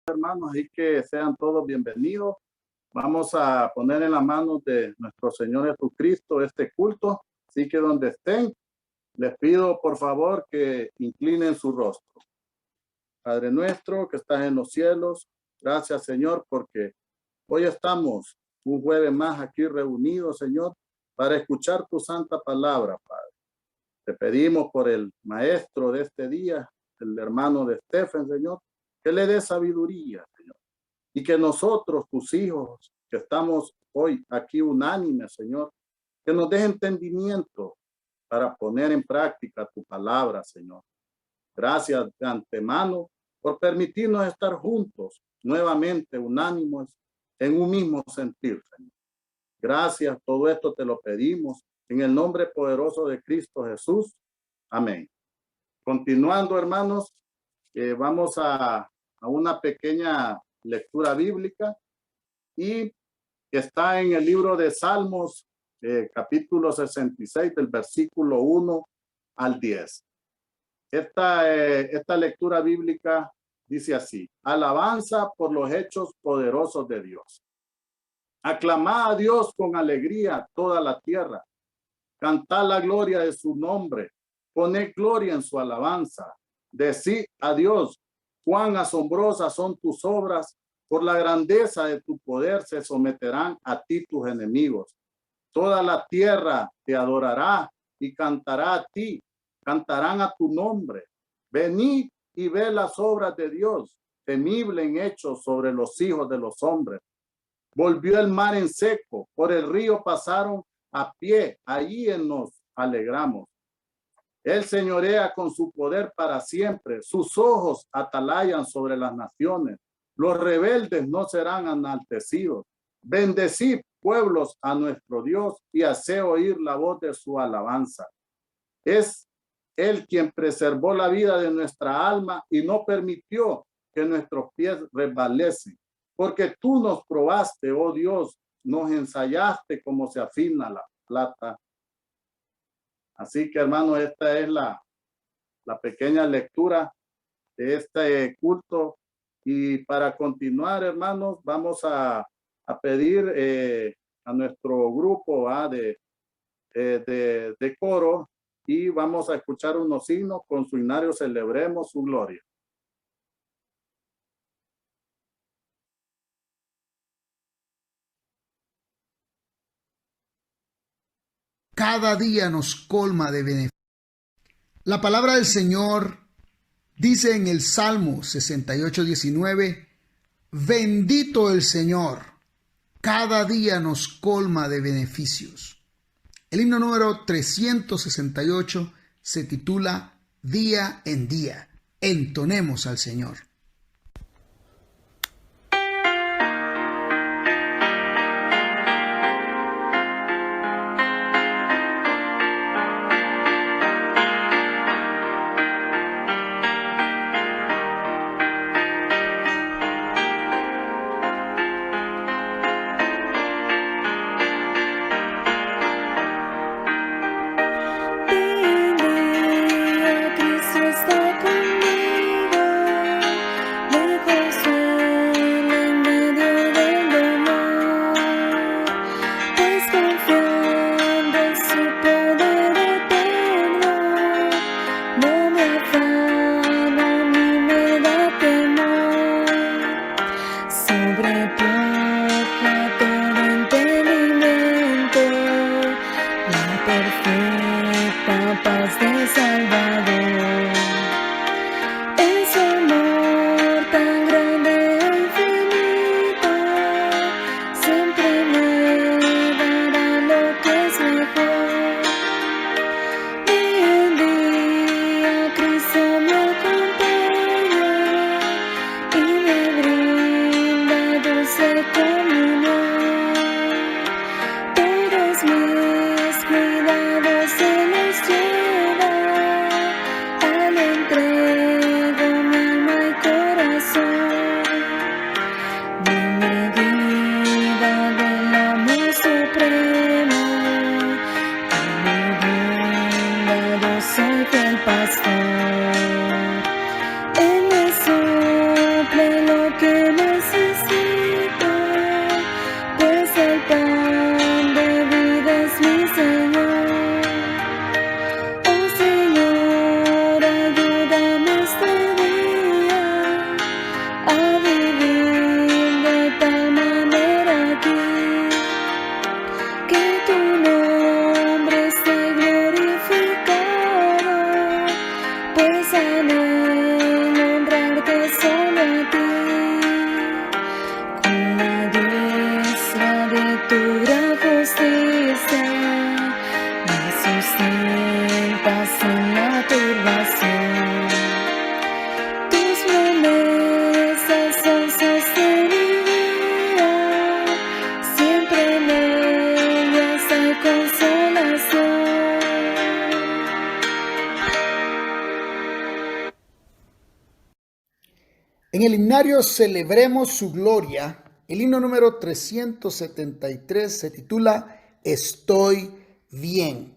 hermanos, así que sean todos bienvenidos. Vamos a poner en las manos de nuestro Señor Jesucristo este culto, así que donde estén, les pido por favor que inclinen su rostro. Padre nuestro que estás en los cielos, gracias Señor, porque hoy estamos un jueves más aquí reunidos, Señor, para escuchar tu santa palabra, Padre. Te pedimos por el maestro de este día, el hermano de Stephen, Señor, que le dé sabiduría, Señor. Y que nosotros, tus hijos, que estamos hoy aquí unánimes, Señor, que nos dé entendimiento para poner en práctica tu palabra, Señor. Gracias de antemano por permitirnos estar juntos, nuevamente unánimes, en un mismo sentir, Señor. Gracias, todo esto te lo pedimos en el nombre poderoso de Cristo Jesús. Amén. Continuando, hermanos, vamos a una pequeña lectura bíblica y está en el libro de Salmos, capítulo 66, del versículo 1 al 10. Esta lectura bíblica dice así: alabanza por los hechos poderosos de Dios. Aclamad a Dios con alegría toda la tierra. Cantad la gloria de su nombre. Poned gloria en su alabanza. Decid a Dios, cuán asombrosas son tus obras. Por la grandeza de tu poder se someterán a ti tus enemigos. Toda la tierra te adorará y cantará a ti. Cantarán a tu nombre. Venid y ved las obras de Dios, temible en hechos sobre los hijos de los hombres. Volvió el mar en seco, por el río pasaron a pie, allí nos alegramos. Él señorea con su poder para siempre, sus ojos atalayan sobre las naciones. Los rebeldes no serán enaltecidos. Bendecid, pueblos, a nuestro Dios y haced oír la voz de su alabanza. Es Él quien preservó la vida de nuestra alma y no permitió que nuestros pies resbalesen. Porque tú nos probaste, oh Dios, nos ensayaste como se afina la plata. Así que, hermano, esta es la pequeña lectura de este culto. Y para continuar, hermanos, vamos a pedir a nuestro grupo de coro, y vamos a escuchar unos himnos con su himnario Celebremos su Gloria. Cada día nos colma de beneficios. La palabra del Señor dice en el Salmo 68:19, bendito el Señor, cada día nos colma de beneficios. El himno número 368 se titula Día en Día. Entonemos al Señor. En el himnario Celebremos su Gloria, el himno número 373 se titula Estoy bien.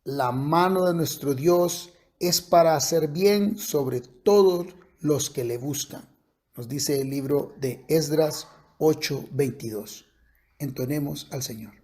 La mano de nuestro Dios es para hacer bien sobre todos los que le buscan. Nos dice el libro de Esdras 8:22. Entonemos al Señor.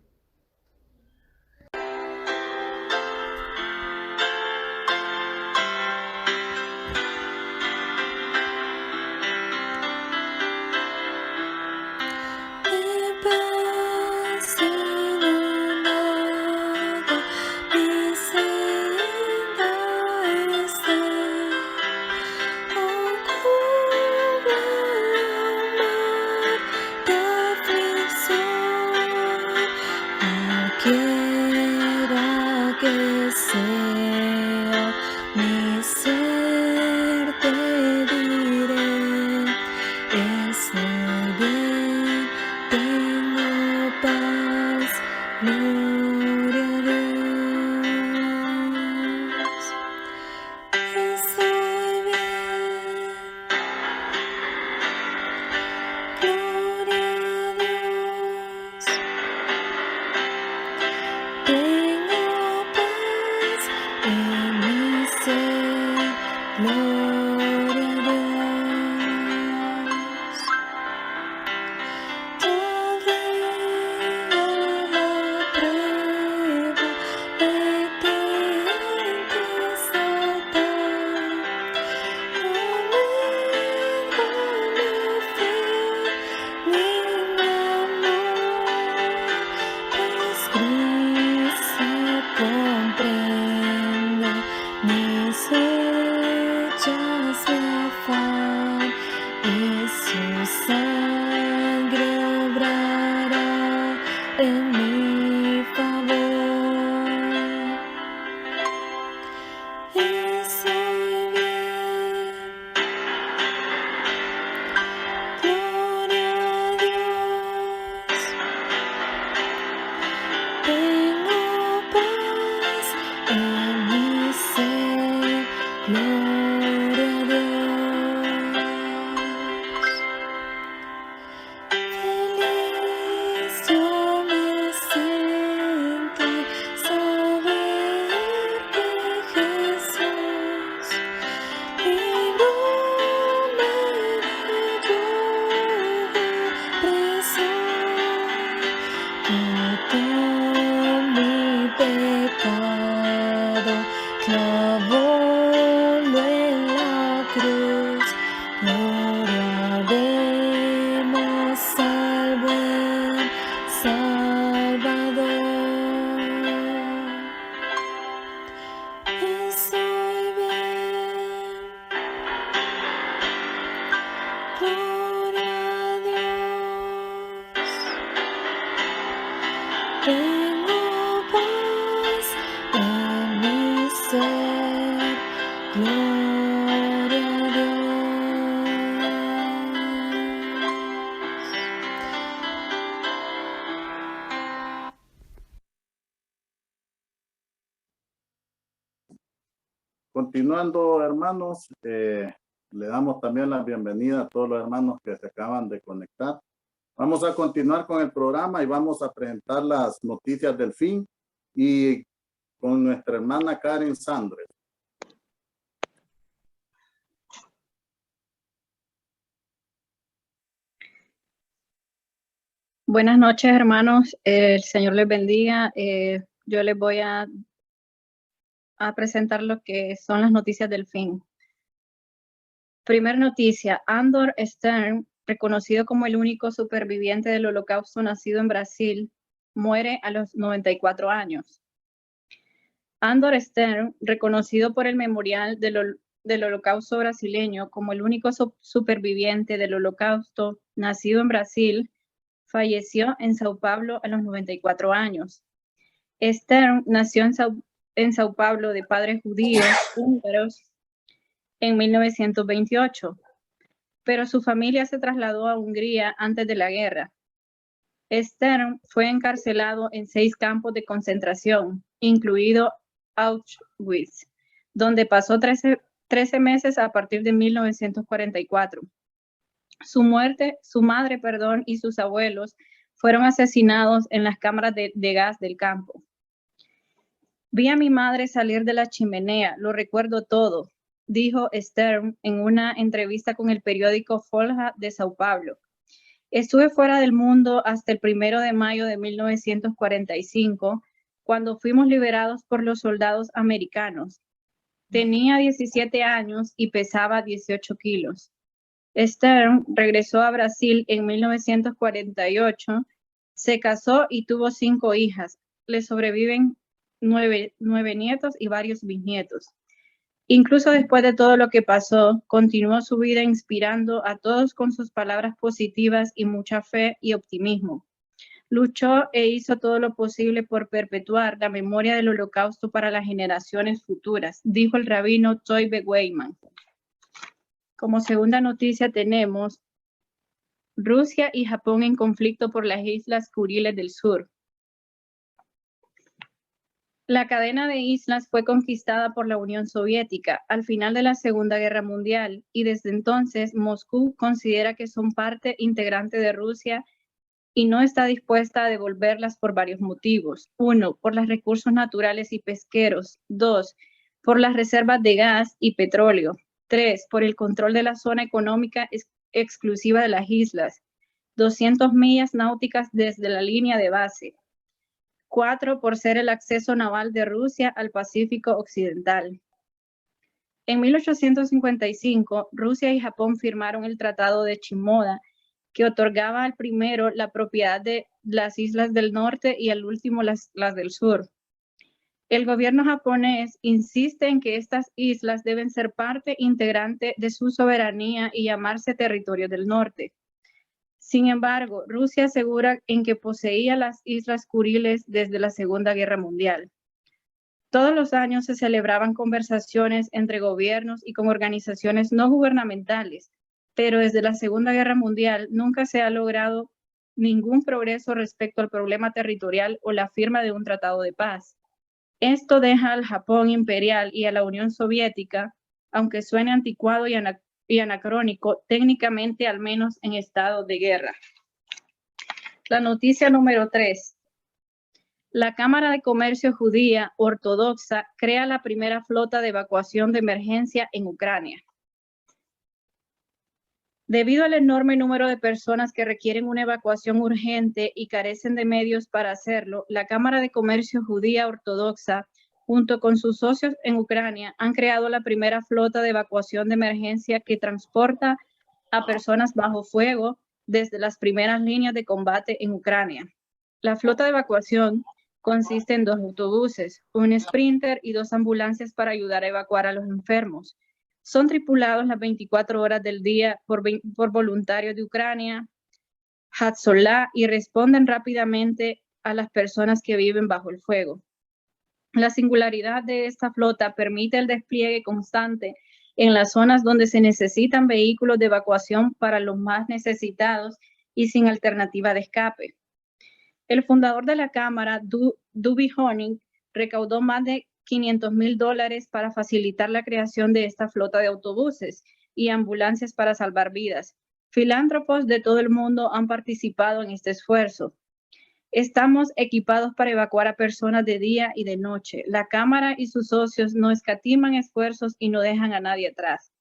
Continuando, hermanos, le damos también la bienvenida a todos los hermanos que se acaban de conectar. Vamos a continuar con el programa y vamos a presentar las noticias del fin y con nuestra hermana Karen Sandres. Buenas noches, hermanos. El Señor les bendiga. Yo les voy a presentar lo que son las noticias del fin. Primera noticia, Andor Stern, reconocido como el único superviviente del Holocausto nacido en Brasil, muere a los 94 años. Andor Stern, reconocido por el Memorial del Holocausto brasileño como el único superviviente del Holocausto nacido en Brasil, falleció en Sao Paulo a los 94 años. Stern nació en Sao Paulo de padres judíos húngaros en 1928, pero su familia se trasladó a Hungría antes de la guerra. Stern fue encarcelado en 6 campos de concentración, incluido Auschwitz, donde pasó 13 meses a partir de 1944. Su madre, y sus abuelos fueron asesinados en las cámaras de gas del campo. Vi a mi madre salir de la chimenea, lo recuerdo todo, dijo Stern en una entrevista con el periódico Folha de Sao Paulo. Estuve fuera del mundo hasta el 1 de mayo de 1945, cuando fuimos liberados por los soldados americanos. Tenía 17 años y pesaba 18 kilos. Stern regresó a Brasil en 1948, se casó y tuvo 5 hijas. Le sobreviven 9 nietos y varios bisnietos. Incluso después de todo lo que pasó, continuó su vida inspirando a todos con sus palabras positivas y mucha fe y optimismo. Luchó e hizo todo lo posible por perpetuar la memoria del Holocausto para las generaciones futuras, dijo el rabino Toibe Weiman. Como segunda noticia tenemos Rusia y Japón en conflicto por las Islas Kuriles del Sur. La cadena de islas fue conquistada por la Unión Soviética al final de la Segunda Guerra Mundial y desde entonces Moscú considera que son parte integrante de Rusia y no está dispuesta a devolverlas por varios motivos. 1, por los recursos naturales y pesqueros. 2, por las reservas de gas y petróleo. 3, por el control de la zona económica exclusiva de las islas. 200 millas náuticas desde la línea de base. 4, por ser el acceso naval de Rusia al Pacífico Occidental. En 1855, Rusia y Japón firmaron el Tratado de Shimoda, que otorgaba al primero la propiedad de las islas del norte y al último las del sur. El gobierno japonés insiste en que estas islas deben ser parte integrante de su soberanía y llamarse territorio del norte. Sin embargo, Rusia asegura en que poseía las Islas Kuriles desde la Segunda Guerra Mundial. Todos los años se celebraban conversaciones entre gobiernos y con organizaciones no gubernamentales, pero desde la Segunda Guerra Mundial nunca se ha logrado ningún progreso respecto al problema territorial o la firma de un tratado de paz. Esto deja al Japón imperial y a la Unión Soviética, aunque suene anticuado y anacrónico, técnicamente al menos en estado de guerra. La noticia número 3. La Cámara de Comercio Judía Ortodoxa crea la primera flota de evacuación de emergencia en Ucrania. Debido al enorme número de personas que requieren una evacuación urgente y carecen de medios para hacerlo, la Cámara de Comercio Judía Ortodoxa, junto con sus socios en Ucrania, han creado la primera flota de evacuación de emergencia que transporta a personas bajo fuego desde las primeras líneas de combate en Ucrania. La flota de evacuación consiste en 2 autobuses, un sprinter y 2 ambulancias para ayudar a evacuar a los enfermos. Son tripulados las 24 horas del día por voluntarios de Ucrania, Hatzolah, y responden rápidamente a las personas que viven bajo el fuego. La singularidad de esta flota permite el despliegue constante en las zonas donde se necesitan vehículos de evacuación para los más necesitados y sin alternativa de escape. El fundador de la Cámara, Duby Honing, recaudó más de $500,000 para facilitar la creación de esta flota de autobuses y ambulancias para salvar vidas. Filántropos de todo el mundo han participado en este esfuerzo. Estamos equipados para evacuar a personas de día y de noche. La Cámara y sus socios no escatiman esfuerzos y no dejan a nadie atrás.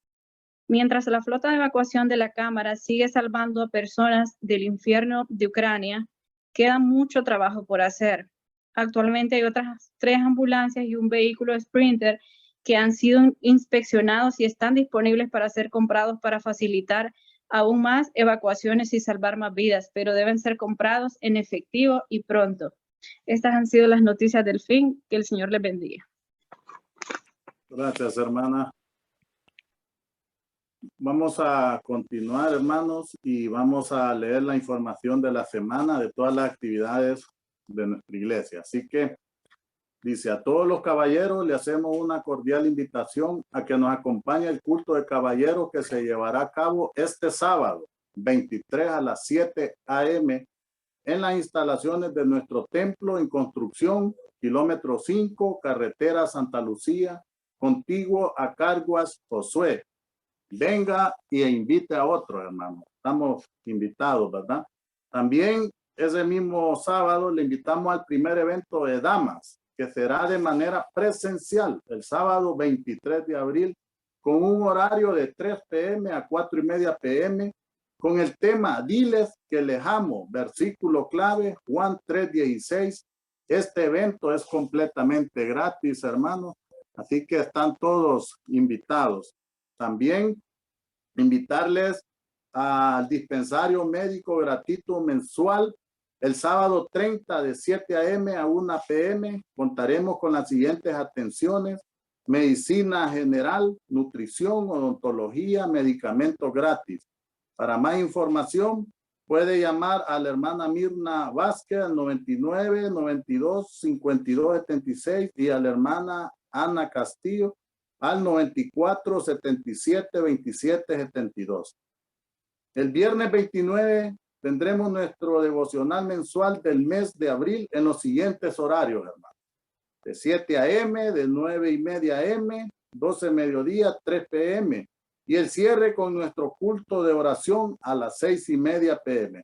Mientras la flota de evacuación de la Cámara sigue salvando a personas del infierno de Ucrania, queda mucho trabajo por hacer. Actualmente hay otras 3 ambulancias y un vehículo Sprinter que han sido inspeccionados y están disponibles para ser comprados para facilitar aún más evacuaciones y salvar más vidas, pero deben ser comprados en efectivo y pronto. Estas han sido las noticias del fin. Que el Señor les bendiga. Gracias, hermana. Vamos a continuar, hermanos, y vamos a leer la información de la semana de todas las actividades de nuestra iglesia. Así que dice: a todos los caballeros le hacemos una cordial invitación a que nos acompañe el culto de caballeros que se llevará a cabo este sábado 23 a las 7 a.m. en las instalaciones de nuestro templo en construcción, kilómetro 5, carretera Santa Lucía, contiguo a Carguas, Josué. venga e invite a otro, hermano. Estamos invitados, ¿verdad? También ese mismo sábado le invitamos al primer evento de damas, que será de manera presencial el sábado 23 de abril con un horario de 3 p.m. a 4:30 p.m. con el tema Diles que les amo, versículo clave Juan 3:16. Este evento es completamente gratis, hermanos, así que están todos invitados. También invitarles al dispensario médico gratuito mensual el sábado 30 de 7 a.m. a 1 p.m. Contaremos con las siguientes atenciones: medicina general, nutrición, odontología, medicamentos gratis. Para más información, puede llamar a la hermana Mirna Vázquez al 99-92-52-76 y a la hermana Ana Castillo al 94-77-27-72. El viernes 29 tendremos nuestro devocional mensual del mes de abril en los siguientes horarios, hermano. De 7 a.m., de 9:30 a.m., 12 mediodía, 3 p.m. Y el cierre con nuestro culto de oración a las 6:30 p.m.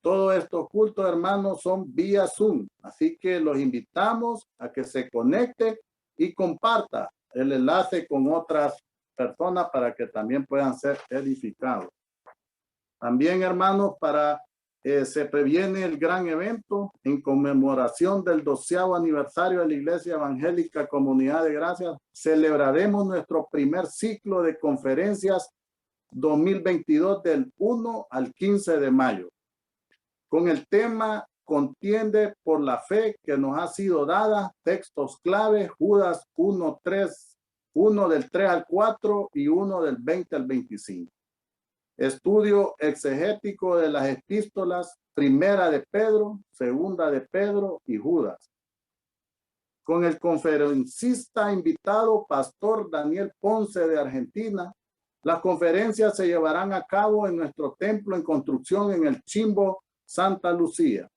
Todos estos cultos, hermanos, son vía Zoom. Así que los invitamos a que se conecte y comparta el enlace con otras personas para que también puedan ser edificados. También, hermanos, se previene el gran evento en conmemoración del 12º aniversario de la Iglesia Evangélica Comunidad de Gracia. Celebraremos nuestro primer ciclo de conferencias 2022 del 1 al 15 de mayo. Con el tema Contiende por la fe que nos ha sido dada, textos clave, Judas 1 del 3 al 4 y 1 del 20 al 25. Estudio exegético de las epístolas, primera de Pedro, segunda de Pedro y Judas. Con el conferencista invitado, Pastor Daniel Ponce de Argentina. Las conferencias se llevarán a cabo en nuestro templo en construcción en el Chimbo, Santa Lucía.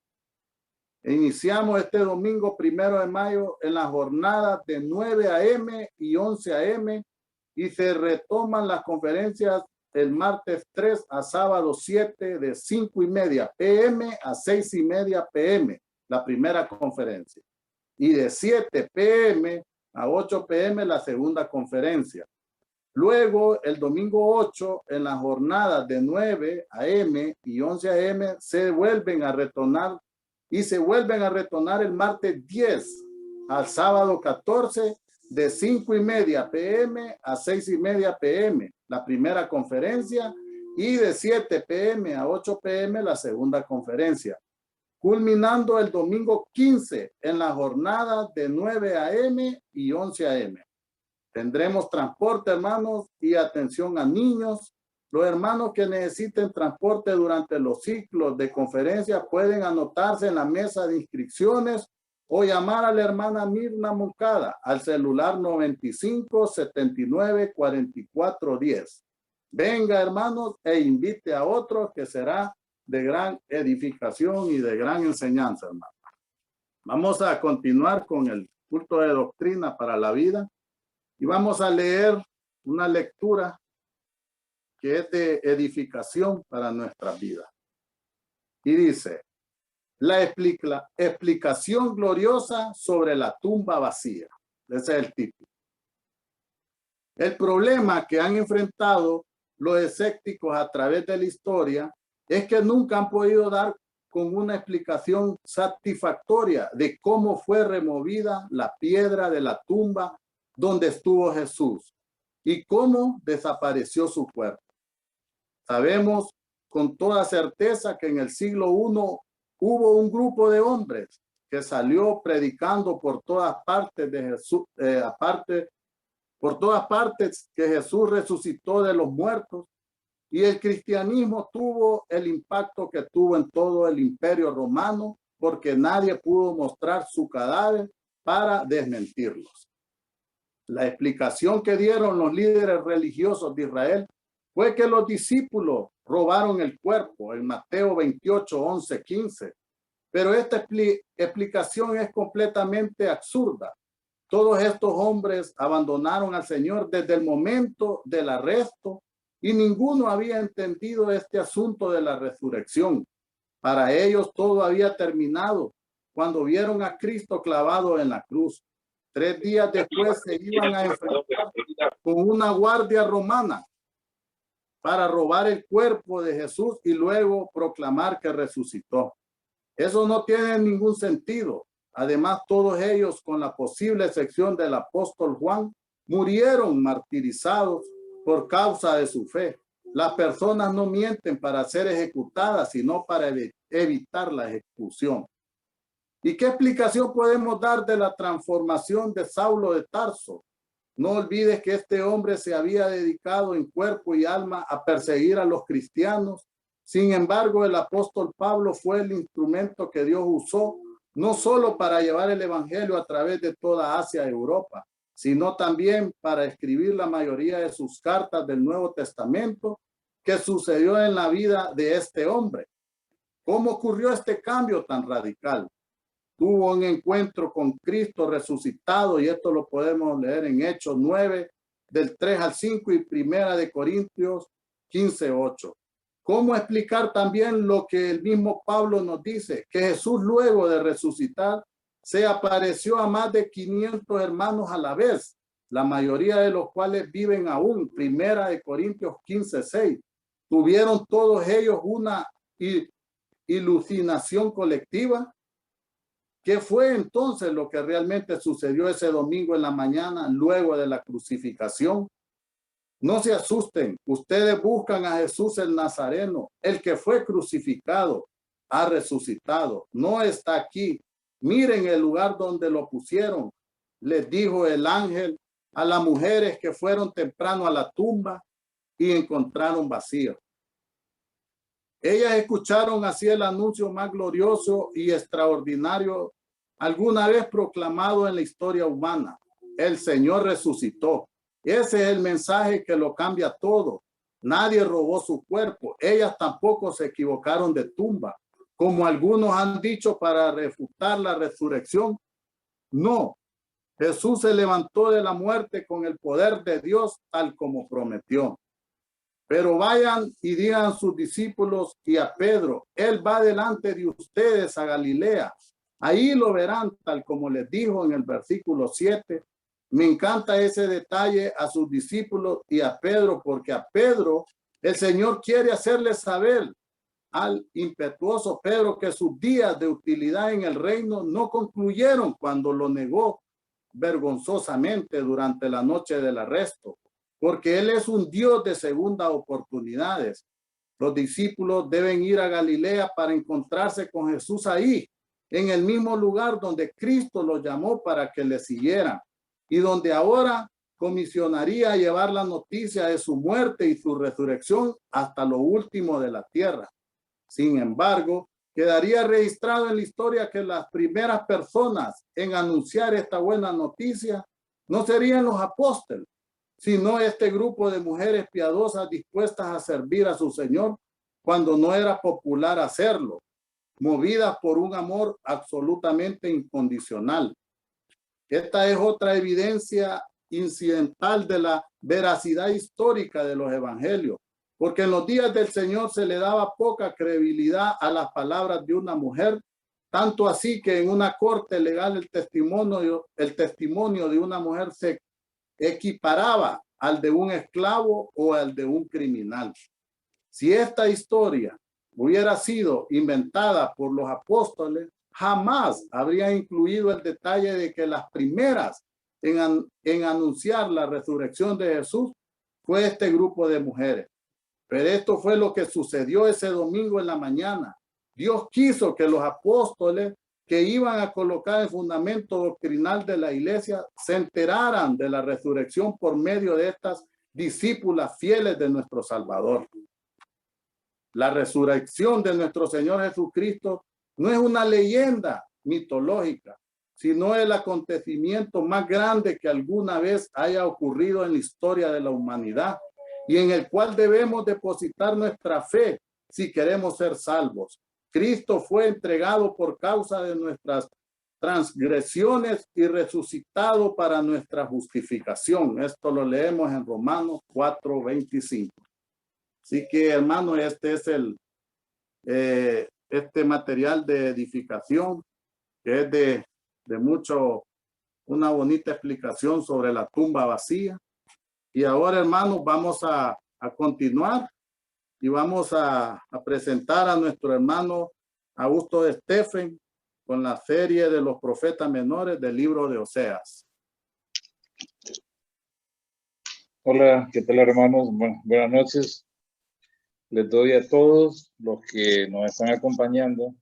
Iniciamos este domingo 1 de mayo en la jornada de 9 a.m. y 11 a.m. y se retoman las conferencias el martes 3 a sábado 7 de 5:30 p.m. a 6:30 p.m. la primera conferencia y de 7 p.m. a 8 p.m. la segunda conferencia. Luego, el domingo 8, en las jornadas de 9 a.m. y 11 a.m. se vuelven a retornar el martes 10 al sábado 14 de 5:30 p.m. a 6:30 p.m. la primera conferencia y de 7 p.m. a 8 p.m. la segunda conferencia. Culminando el domingo 15 en la jornada de 9 a.m. y 11 a.m. Tendremos transporte, hermanos, y atención a niños. Los hermanos que necesiten transporte durante los ciclos de conferencia pueden anotarse en la mesa de inscripciones o llamar a la hermana Mirna Moncada al celular 95-79-44-10. Venga, hermanos, e invite a otros, que será de gran edificación y de gran enseñanza, hermano. Vamos a continuar con el culto de doctrina para la vida y vamos a leer una lectura que es de edificación para nuestra vida. Y dice: la explicación gloriosa sobre la tumba vacía. Ese es el título. El problema que han enfrentado los escépticos a través de la historia es que nunca han podido dar con una explicación satisfactoria de cómo fue removida la piedra de la tumba donde estuvo Jesús y cómo desapareció su cuerpo. Sabemos con toda certeza que en el siglo I hubo un grupo de hombres que salió predicando por todas partes de Jesús, por todas partes que Jesús resucitó de los muertos, y el cristianismo tuvo el impacto que tuvo en todo el imperio romano porque nadie pudo mostrar su cadáver para desmentirlos. La explicación que dieron los líderes religiosos de Israel fue que los discípulos robaron el cuerpo en Mateo 28, 11, 15. Pero esta explicación es completamente absurda. Todos estos hombres abandonaron al Señor desde el momento del arresto y ninguno había entendido este asunto de la resurrección. Para ellos todo había terminado cuando vieron a Cristo clavado en la cruz. 3 días después se iban a enfrentar con una guardia romana para robar el cuerpo de Jesús y luego proclamar que resucitó. Eso no tiene ningún sentido. Además, todos ellos, con la posible excepción del apóstol Juan, murieron martirizados por causa de su fe. Las personas no mienten para ser ejecutadas, sino para evitar la ejecución. ¿Y qué explicación podemos dar de la transformación de Saulo de Tarso? No olvides que este hombre se había dedicado en cuerpo y alma a perseguir a los cristianos. Sin embargo, el apóstol Pablo fue el instrumento que Dios usó, no solo para llevar el evangelio a través de toda Asia y Europa, sino también para escribir la mayoría de sus cartas del Nuevo Testamento, que sucedió en la vida de este hombre. ¿Cómo ocurrió este cambio tan radical? Tuvo un encuentro con Cristo resucitado, y esto lo podemos leer en Hechos 9, del 3 al 5 y Primera de Corintios 15, 8. ¿Cómo explicar también lo que el mismo Pablo nos dice? Que Jesús, luego de resucitar, se apareció a más de 500 hermanos a la vez, la mayoría de los cuales viven aún. Primera de Corintios 15, 6. ¿Tuvieron todos ellos una iluminación colectiva? ¿Qué fue entonces lo que realmente sucedió ese domingo en la mañana luego de la crucificación? No se asusten, ustedes buscan a Jesús el Nazareno, el que fue crucificado, ha resucitado, no está aquí. Miren el lugar donde lo pusieron, les dijo el ángel a las mujeres que fueron temprano a la tumba y encontraron vacío. Ellas escucharon así el anuncio más glorioso y extraordinario alguna vez proclamado en la historia humana. El Señor resucitó. Ese es el mensaje que lo cambia todo. Nadie robó su cuerpo. Ellas tampoco se equivocaron de tumba, como algunos han dicho para refutar la resurrección. No, Jesús se levantó de la muerte con el poder de Dios, tal como prometió. Pero vayan y digan a sus discípulos y a Pedro, él va delante de ustedes a Galilea. Ahí lo verán, tal como les dijo en el versículo 7. Me encanta ese detalle a sus discípulos y a Pedro, porque a Pedro el Señor quiere hacerle saber al impetuoso Pedro que sus días de utilidad en el reino no concluyeron cuando lo negó vergonzosamente durante la noche del arresto, porque él es un Dios de segundas oportunidades. Los discípulos deben ir a Galilea para encontrarse con Jesús ahí, en el mismo lugar donde Cristo los llamó para que le siguieran, y donde ahora comisionaría a llevar la noticia de su muerte y su resurrección hasta lo último de la tierra. Sin embargo, quedaría registrado en la historia que las primeras personas en anunciar esta buena noticia no serían los apóstoles, sino este grupo de mujeres piadosas dispuestas a servir a su Señor cuando no era popular hacerlo, movidas por un amor absolutamente incondicional. Esta es otra evidencia incidental de la veracidad histórica de los evangelios, porque en los días del Señor se le daba poca credibilidad a las palabras de una mujer, tanto así que en una corte legal el testimonio de una mujer se equiparaba al de un esclavo o al de un criminal. Si esta historia hubiera sido inventada por los apóstoles, jamás habría incluido el detalle de que las primeras en anunciar la resurrección de Jesús fue este grupo de mujeres. Pero esto fue lo que sucedió ese domingo en la mañana. Dios quiso que los apóstoles que iban a colocar el fundamento doctrinal de la iglesia se enteraran de la resurrección por medio de estas discípulas fieles de nuestro Salvador. La resurrección de nuestro Señor Jesucristo no es una leyenda mitológica, sino el acontecimiento más grande que alguna vez haya ocurrido en la historia de la humanidad y en el cual debemos depositar nuestra fe si queremos ser salvos. Cristo fue entregado por causa de nuestras transgresiones y resucitado para nuestra justificación. Esto lo leemos en Romanos 4:25. Así que, hermano, este es este material de edificación que es de mucho, una bonita explicación sobre la tumba vacía. Y ahora, hermanos, vamos a continuar y vamos a presentar a nuestro hermano Augusto Estefan con la serie de los profetas menores del libro de Oseas. Hola, ¿qué tal, hermanos? Buenas noches. Les doy a todos los que nos están acompañando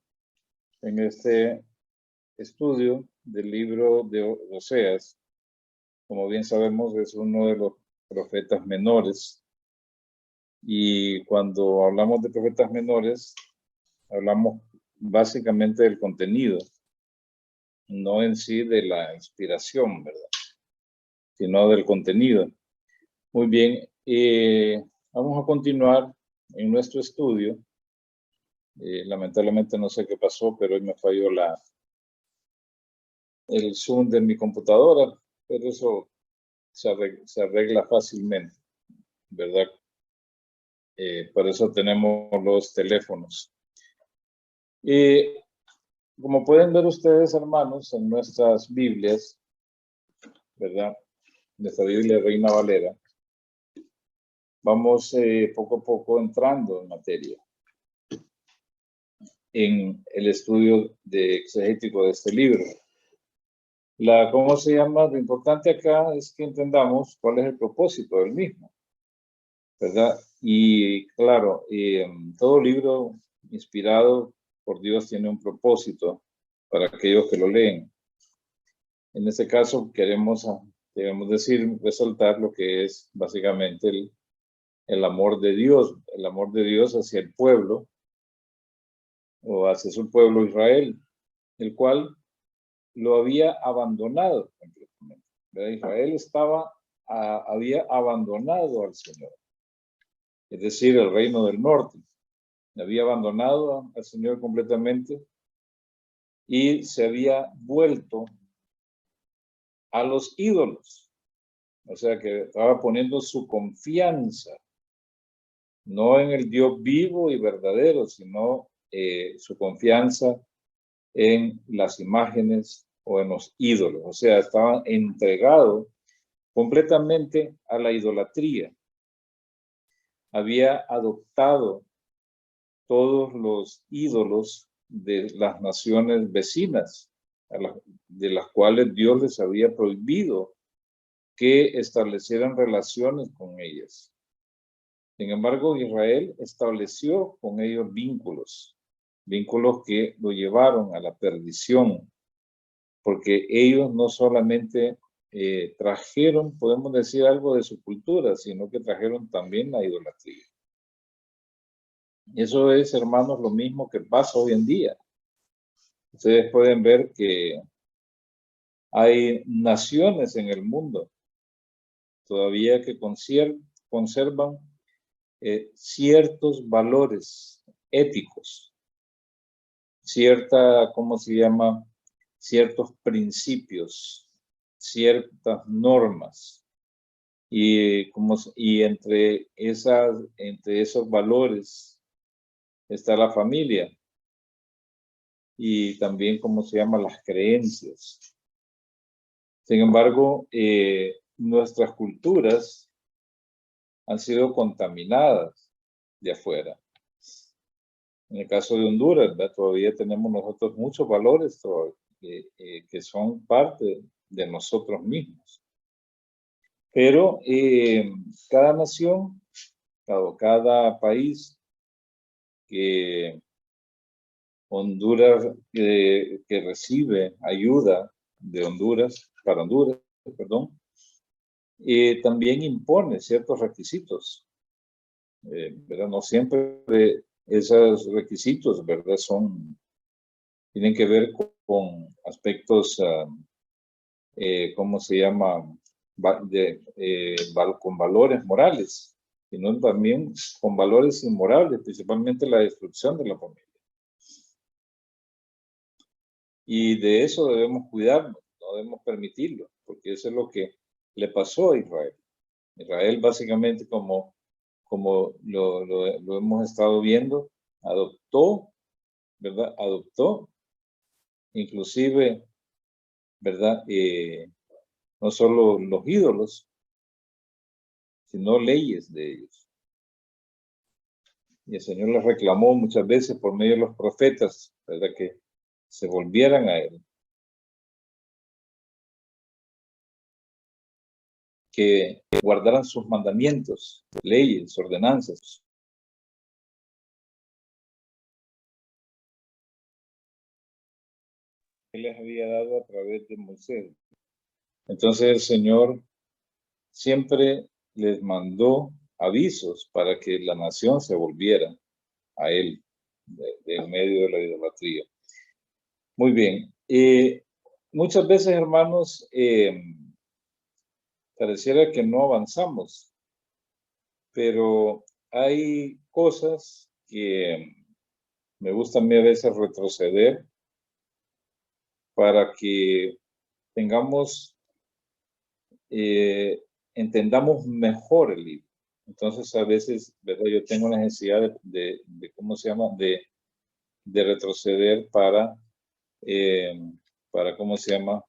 en este estudio del libro de Oseas. Como bien sabemos, es uno de los profetas menores. Y cuando hablamos de profetas menores, hablamos básicamente del contenido, no en sí de la inspiración, ¿verdad? Sino del contenido. Muy bien, vamos a continuar en nuestro estudio. Lamentablemente no sé qué pasó, pero hoy me falló el Zoom de mi computadora, pero eso se arregla fácilmente, ¿verdad? Por eso tenemos los teléfonos. Como pueden ver ustedes, hermanos, en nuestras Biblias, ¿verdad? Nuestra Biblia Reina Valera, vamos poco a poco entrando en materia en el estudio exegético de este libro. ¿Cómo se llama? Lo importante acá es que entendamos cuál es el propósito del mismo, ¿verdad? Y claro, todo libro inspirado por Dios tiene un propósito para aquellos que lo leen. En este caso queremos resaltar lo que es básicamente el amor de Dios hacia el pueblo, o hacia su pueblo Israel, el cual lo había abandonado completamente. Israel había abandonado al Señor, es decir, el reino del norte. Había abandonado al Señor completamente y se había vuelto a los ídolos. O sea que estaba poniendo su confianza no en el Dios vivo y verdadero, sino su confianza en las imágenes o en los ídolos. O sea, estaban entregados completamente a la idolatría. Había adoptado todos los ídolos de las naciones vecinas, de las cuales Dios les había prohibido que establecieran relaciones con ellas. Sin embargo, Israel estableció con ellos vínculos que lo llevaron a la perdición, porque ellos no solamente trajeron, podemos decir, algo de su cultura, sino que trajeron también la idolatría. Eso es, hermanos, lo mismo que pasa hoy en día. Ustedes pueden ver que hay naciones en el mundo todavía que conservan ciertos valores éticos, ¿cómo se llama? Ciertos principios, ciertas normas. Y entre esos valores está la familia y también, ¿cómo se llama? Las creencias. Sin embargo, nuestras culturas han sido contaminadas de afuera. En el caso de Honduras, ¿verdad? Todavía tenemos nosotros muchos valores que son parte de nosotros mismos. Pero cada nación, cada país que Honduras, que recibe ayuda de Honduras, para Honduras, perdón, también impone ciertos requisitos, ¿verdad? No siempre esos requisitos, ¿verdad? Tienen que ver con aspectos, ¿cómo se llama? Con valores morales, sino también con valores inmorales, principalmente la destrucción de la familia. Y de eso debemos cuidarnos, no debemos permitirlo, porque eso es lo que le pasó a Israel. Israel básicamente, como como lo hemos estado viendo, adoptó, ¿verdad? Adoptó, inclusive, ¿verdad? No solo los ídolos, sino leyes de ellos. Y el Señor les reclamó muchas veces por medio de los profetas, ¿verdad? Que se volvieran a Él. Que guardaran sus mandamientos, leyes, ordenanzas. Que les había dado a través de Moisés. Entonces el Señor siempre les mandó avisos para que la nación se volviera a Él, de medio de la idolatría. Muy bien. Muchas veces, hermanos, pareciera que no avanzamos, pero hay cosas que me gusta a mí a veces retroceder para que tengamos, entendamos mejor el libro. Entonces, a veces, ¿verdad? Yo tengo la necesidad de ¿cómo se llama? De retroceder para, ¿cómo se llama?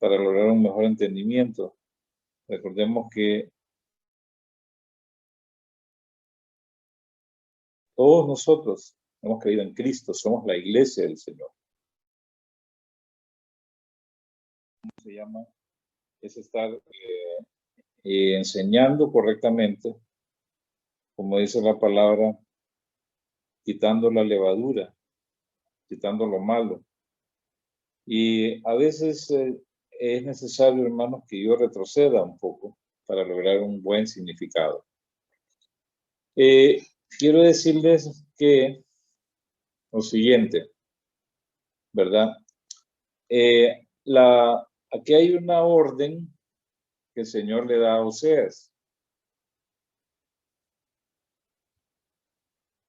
Para lograr un mejor entendimiento. Recordemos que todos nosotros hemos creído en Cristo, somos la iglesia del Señor. ¿Cómo se llama? Es estar enseñando correctamente, como dice la palabra, quitando la levadura, quitando lo malo. Y a veces es necesario, hermanos, que yo retroceda un poco para lograr un buen significado. Quiero decirles que lo siguiente, ¿verdad? Aquí hay una orden que el Señor le da a Oseas.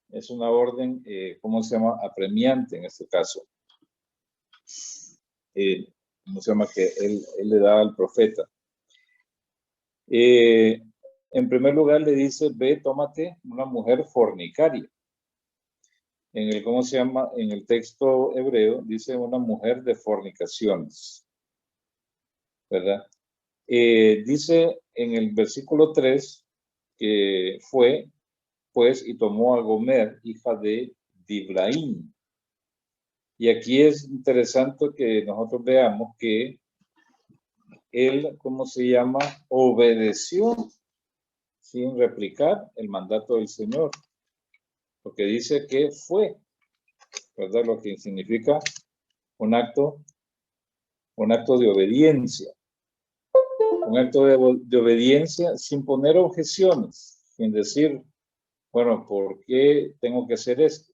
Es una orden, ¿cómo se llama? Apremiante en este caso. ¿Cómo se llama? Que él le da al profeta. En primer lugar le dice, ve, tómate una mujer fornicaria. ¿Cómo se llama? En el texto hebreo dice una mujer de fornicaciones, ¿verdad? Dice en el versículo 3 que fue, pues, y tomó a Gomer, hija de Diblaim. Y aquí es interesante que nosotros veamos que él, ¿cómo se llama? Obedeció sin replicar el mandato del Señor. Porque dice que fue, ¿verdad? Lo que significa un acto de obediencia. Un acto de obediencia sin poner objeciones, sin decir, bueno, ¿por qué tengo que hacer esto?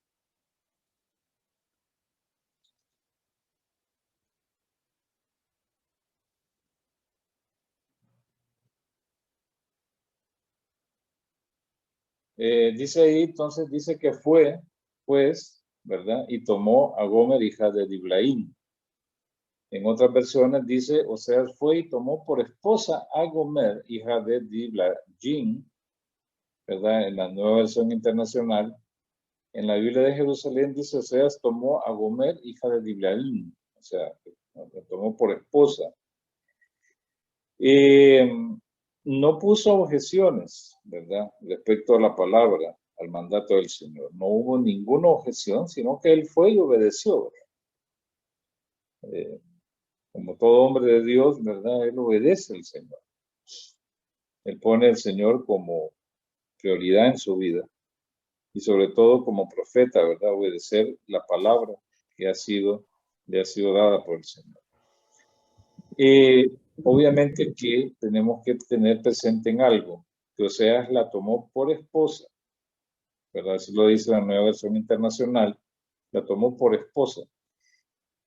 Dice ahí, entonces dice que fue, pues, ¿verdad? Y tomó a Gomer, hija de Diblaim. En otras versiones dice, o sea, fue y tomó por esposa a Gomer, hija de Diblaim, ¿verdad? En la Nueva Versión Internacional. En la Biblia de Jerusalén dice, Oseas tomó a Gomer, hija de Diblaim, o sea, la tomó por esposa. No puso objeciones, ¿verdad? Respecto a la palabra, al mandato del Señor. No hubo ninguna objeción, sino que él fue y obedeció. Como todo hombre de Dios, ¿verdad? Él obedece al Señor. Él pone al Señor como prioridad en su vida. Y sobre todo como profeta, ¿verdad? Obedecer la palabra que le ha sido dada por el Señor. Obviamente que tenemos que tener presente en algo, que Oseas la tomó por esposa, ¿verdad? Así lo dice la Nueva Versión Internacional, la tomó por esposa.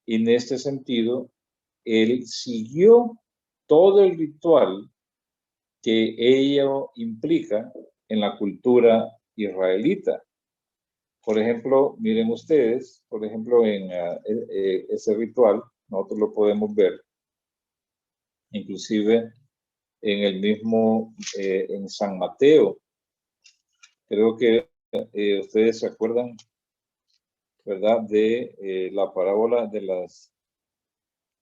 Y en este sentido, él siguió todo el ritual que ello implica en la cultura israelita. Por ejemplo, miren ustedes, por ejemplo, en ese ritual, nosotros lo podemos ver, inclusive en el mismo, en San Mateo, Creo que ustedes se acuerdan, ¿verdad?, de la parábola de las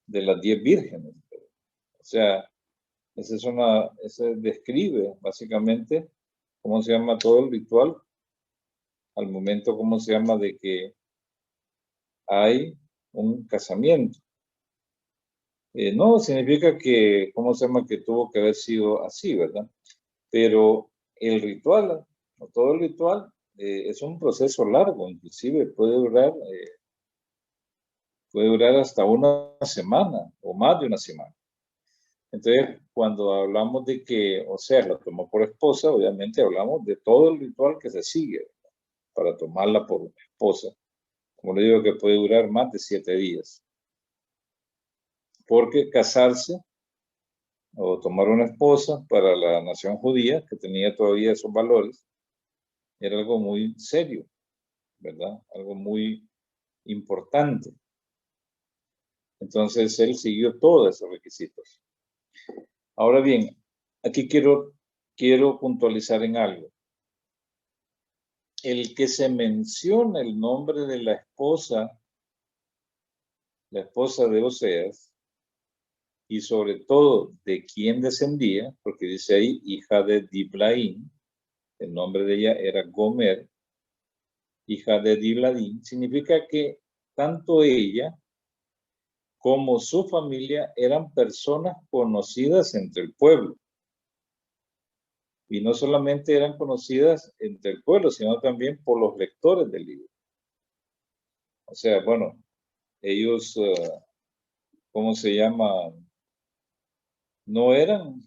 10 vírgenes. O sea, ese describe básicamente cómo se llama todo el ritual al momento, cómo se llama, de que hay un casamiento. No significa que, ¿cómo se llama?, que tuvo que haber sido así, ¿verdad? Pero el ritual, o todo el ritual, es un proceso largo, inclusive puede durar hasta una semana o más de una semana. Entonces, cuando hablamos de que, o sea, la tomó por esposa, obviamente hablamos de todo el ritual que se sigue, ¿verdad?, para tomarla por esposa. Como le digo, que puede durar más de 7 días. Porque casarse o tomar una esposa para la nación judía, que tenía todavía esos valores, era algo muy serio, ¿verdad? Algo muy importante. Entonces, él siguió todos esos requisitos. Ahora bien, aquí quiero puntualizar en algo. El que se menciona el nombre de la esposa de Oseas, y sobre todo de quién descendía, porque dice ahí, hija de Diblaim, el nombre de ella era Gomer, hija de Diblaim, significa que tanto ella como su familia eran personas conocidas entre el pueblo. Y no solamente eran conocidas entre el pueblo, sino también por los lectores del libro. O sea, bueno, ellos, ¿cómo se llama? No eran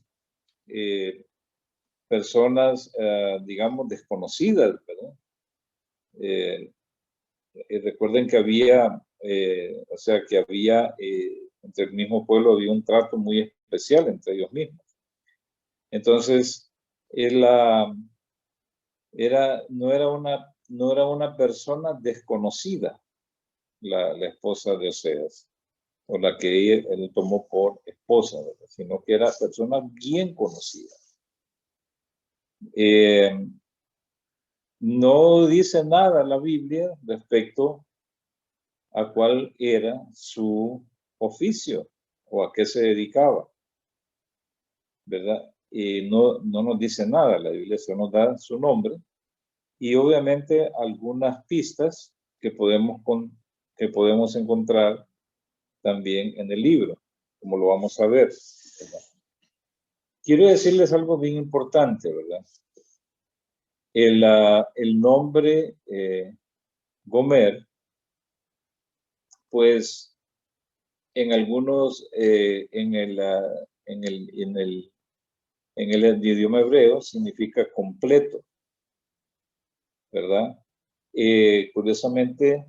personas, digamos, desconocidas, ¿verdad? Recuerden que había, o sea, que había, entre el mismo pueblo había un trato muy especial entre ellos mismos. Entonces, no era una persona desconocida, la esposa de Oseas, o la que él tomó por esposa, ¿verdad?, sino que era persona bien conocida. No dice nada la Biblia respecto a cuál era su oficio o a qué se dedicaba, ¿verdad? Y no nos dice nada, la Biblia solo nos da su nombre y obviamente algunas pistas que podemos encontrar también en el libro, como lo vamos a ver, ¿verdad? Quiero decirles algo bien importante, ¿verdad? El nombre Gomer, pues en algunos, en el idioma hebreo significa completo, ¿verdad? Curiosamente,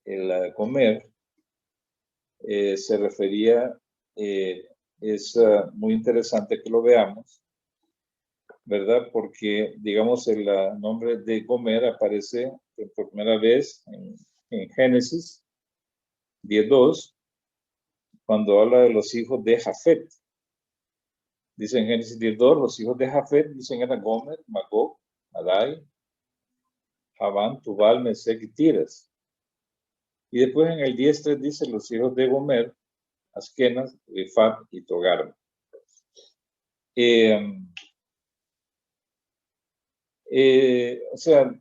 el Gomer se refería, es muy interesante que lo veamos, ¿verdad? Porque, digamos, el nombre de Gomer aparece por primera vez en Génesis 10:2, cuando habla de los hijos de Jafet. Dice en Génesis 10:2, los hijos de Jafet, dicen, eran Gomer, Magog, Madai, Javán, Tubal, Mesec y Tiras. Y después en el 10:3 dice los hijos de Gomer, Askenas, Rifat y Togarma. O sea,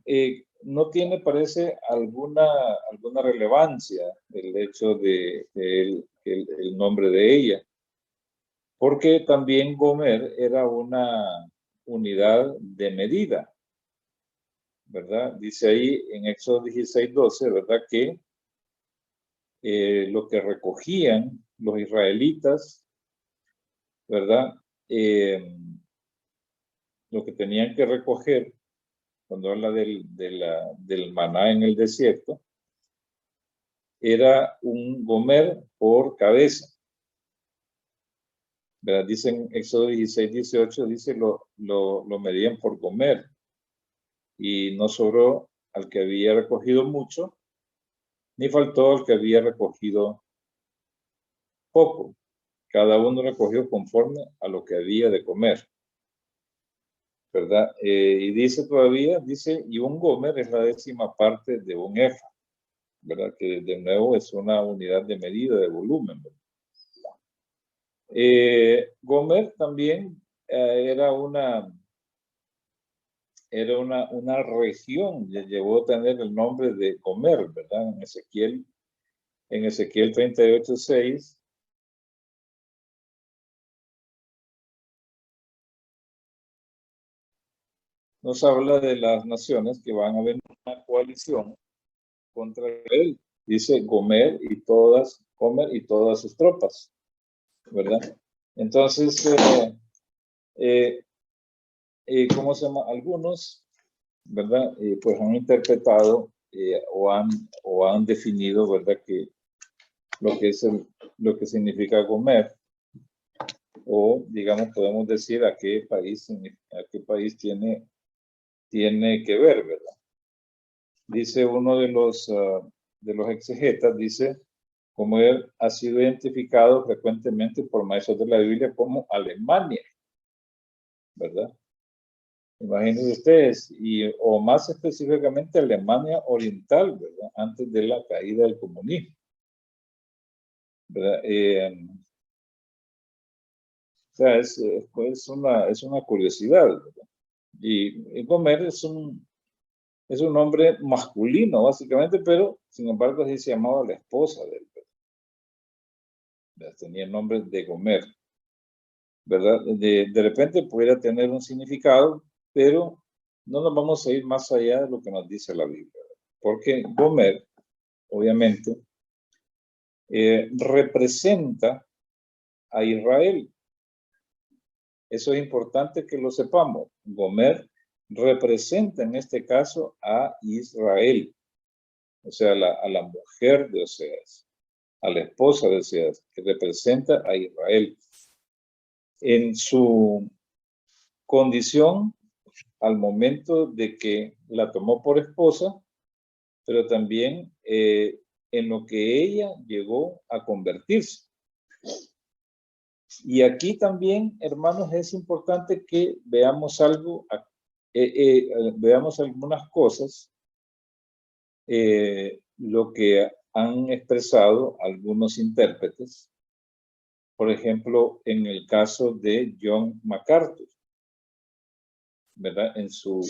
no tiene, parece, alguna relevancia el hecho de el nombre de ella, porque también Gomer era una unidad de medida, ¿verdad? Dice ahí en Éxodo 16:12, ¿verdad?, que lo que recogían los israelitas, ¿verdad?, lo que tenían que recoger, cuando habla del maná en el desierto, era un gomer por cabeza, ¿verdad? Dice en Éxodo 16:18, dice lo medían por gomer, y no sobró al que había recogido mucho, ni faltó al que había recogido poco. Cada uno recogió conforme a lo que había de comer. ¿verdad? Y dice todavía, dice, y un gomer es la 10ª parte de un efa, ¿verdad? Que de nuevo es una unidad de medida de volumen, ¿verdad? Gomer también era una región, llegó a tener el nombre de Gomer, ¿verdad? En Ezequiel 38:6, nos habla de las naciones que van a venir una coalición contra él. Dice Gomer y todas sus tropas, ¿verdad? Entonces, ¿cómo se llama? Algunos, ¿verdad? Pues han interpretado o han definido, ¿verdad? Que lo que significa Gomer, o digamos podemos decir a qué país tiene que ver, ¿verdad? Dice uno de los exegetas, dice, Gomer ha sido identificado frecuentemente por maestros de la Biblia como Alemania, ¿verdad? Imagínense ustedes, o más específicamente Alemania Oriental, ¿verdad? Antes de la caída del comunismo, ¿verdad? O sea, es una curiosidad, ¿verdad? Y Gomer es un nombre masculino, básicamente, pero sin embargo así se llamaba la esposa de él, ¿verdad? Tenía el nombre de Gomer, ¿verdad? De repente pudiera tener un significado, pero no nos vamos a ir más allá de lo que nos dice la Biblia, ¿verdad? Porque Gomer, obviamente, representa a Israel. Eso es importante que lo sepamos. Gomer representa en este caso a Israel, o sea, a la mujer de Oseas, a la esposa de Oseas, que representa a Israel. En su condición al momento de que la tomó por esposa, pero también en lo que ella llegó a convertirse. Y aquí también, hermanos, es importante que veamos algo, veamos algunas cosas, lo que han expresado algunos intérpretes. Por ejemplo, en el caso de John MacArthur, ¿verdad? En su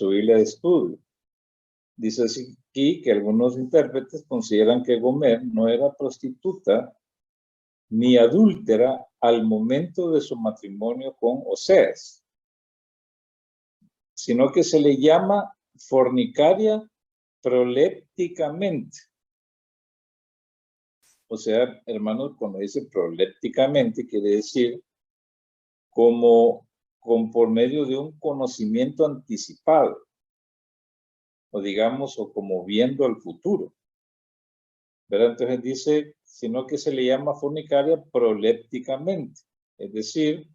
Biblia de estudio. Dice aquí que algunos intérpretes consideran que Gomer no era prostituta ni adúltera al momento de su matrimonio con Oseas, sino que se le llama fornicaria prolépticamente. O sea, hermanos, cuando dice prolépticamente, quiere decir por medio de un conocimiento anticipado, o digamos, o como viendo al futuro, ¿verdad? Entonces dice, sino que se le llama fornicaria prolépticamente, es decir,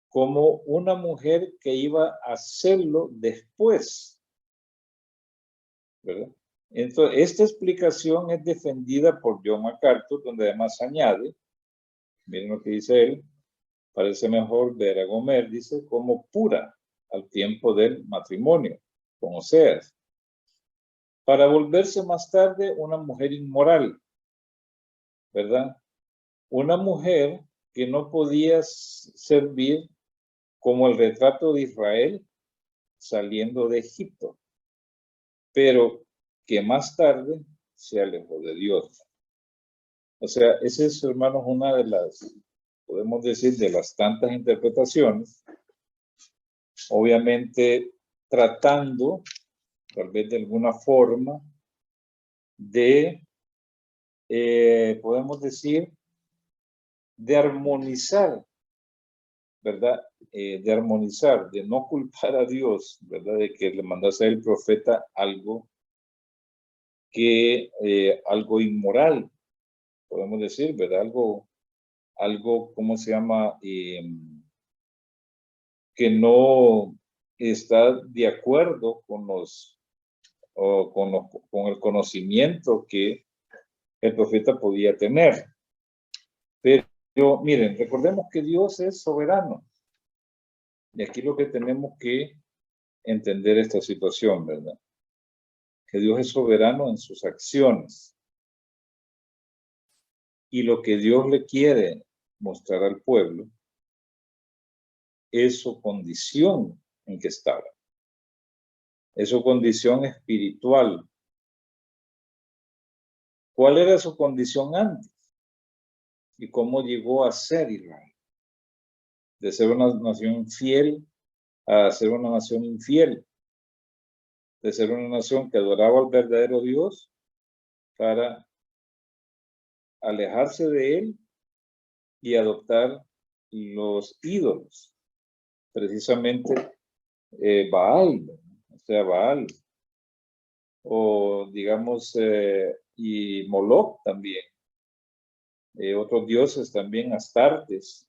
como una mujer que iba a hacerlo después, ¿verdad? Entonces, esta explicación es defendida por John MacArthur, donde además añade, miren lo que dice él, parece mejor ver a Gomer, dice, como pura al tiempo del matrimonio con Oseas, para volverse más tarde una mujer inmoral, ¿verdad? Una mujer que no podía servir como el retrato de Israel saliendo de Egipto, pero que más tarde se alejó de Dios. O sea, esa es, hermanos, una de las, podemos decir, de las tantas interpretaciones, obviamente tratando, tal vez de alguna forma, de, podemos decir, de armonizar, ¿verdad? De armonizar, de no culpar a Dios, ¿verdad? De que le mandase al profeta algo algo inmoral, podemos decir, ¿verdad? Algo, ¿cómo se llama? Que no está de acuerdo con el conocimiento que el profeta podía tener. Pero miren, recordemos que Dios es soberano. Y aquí lo que tenemos que entender esta situación, ¿verdad? Que Dios es soberano en sus acciones. Y lo que Dios le quiere mostrar al pueblo es su condición en que estaba. Es su condición espiritual. ¿Cuál era su condición antes? ¿Y cómo llegó a ser Israel? De ser una nación fiel a ser una nación infiel. De ser una nación que adoraba al verdadero Dios para alejarse de él y adoptar los ídolos. Precisamente Baal, o sea, Baal. O digamos, y Moloch también. Otros dioses también, Astartes.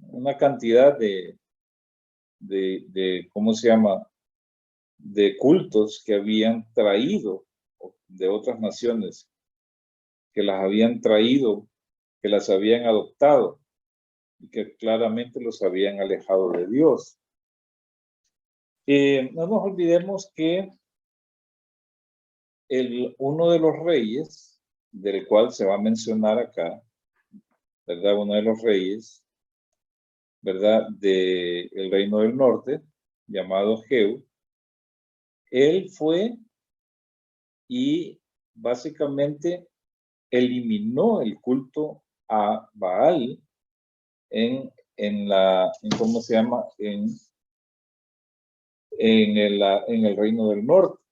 Una cantidad de ¿cómo se llama? De cultos que habían traído de otras naciones, que las habían traído, que las habían adoptado y que claramente los habían alejado de Dios. No nos olvidemos que uno de los reyes, del cual se va a mencionar acá, ¿verdad? Uno de los reyes, ¿verdad? Del reino del norte, llamado Jehú. Él fue y básicamente eliminó el culto a Baal en ¿cómo se llama? En el reino del norte.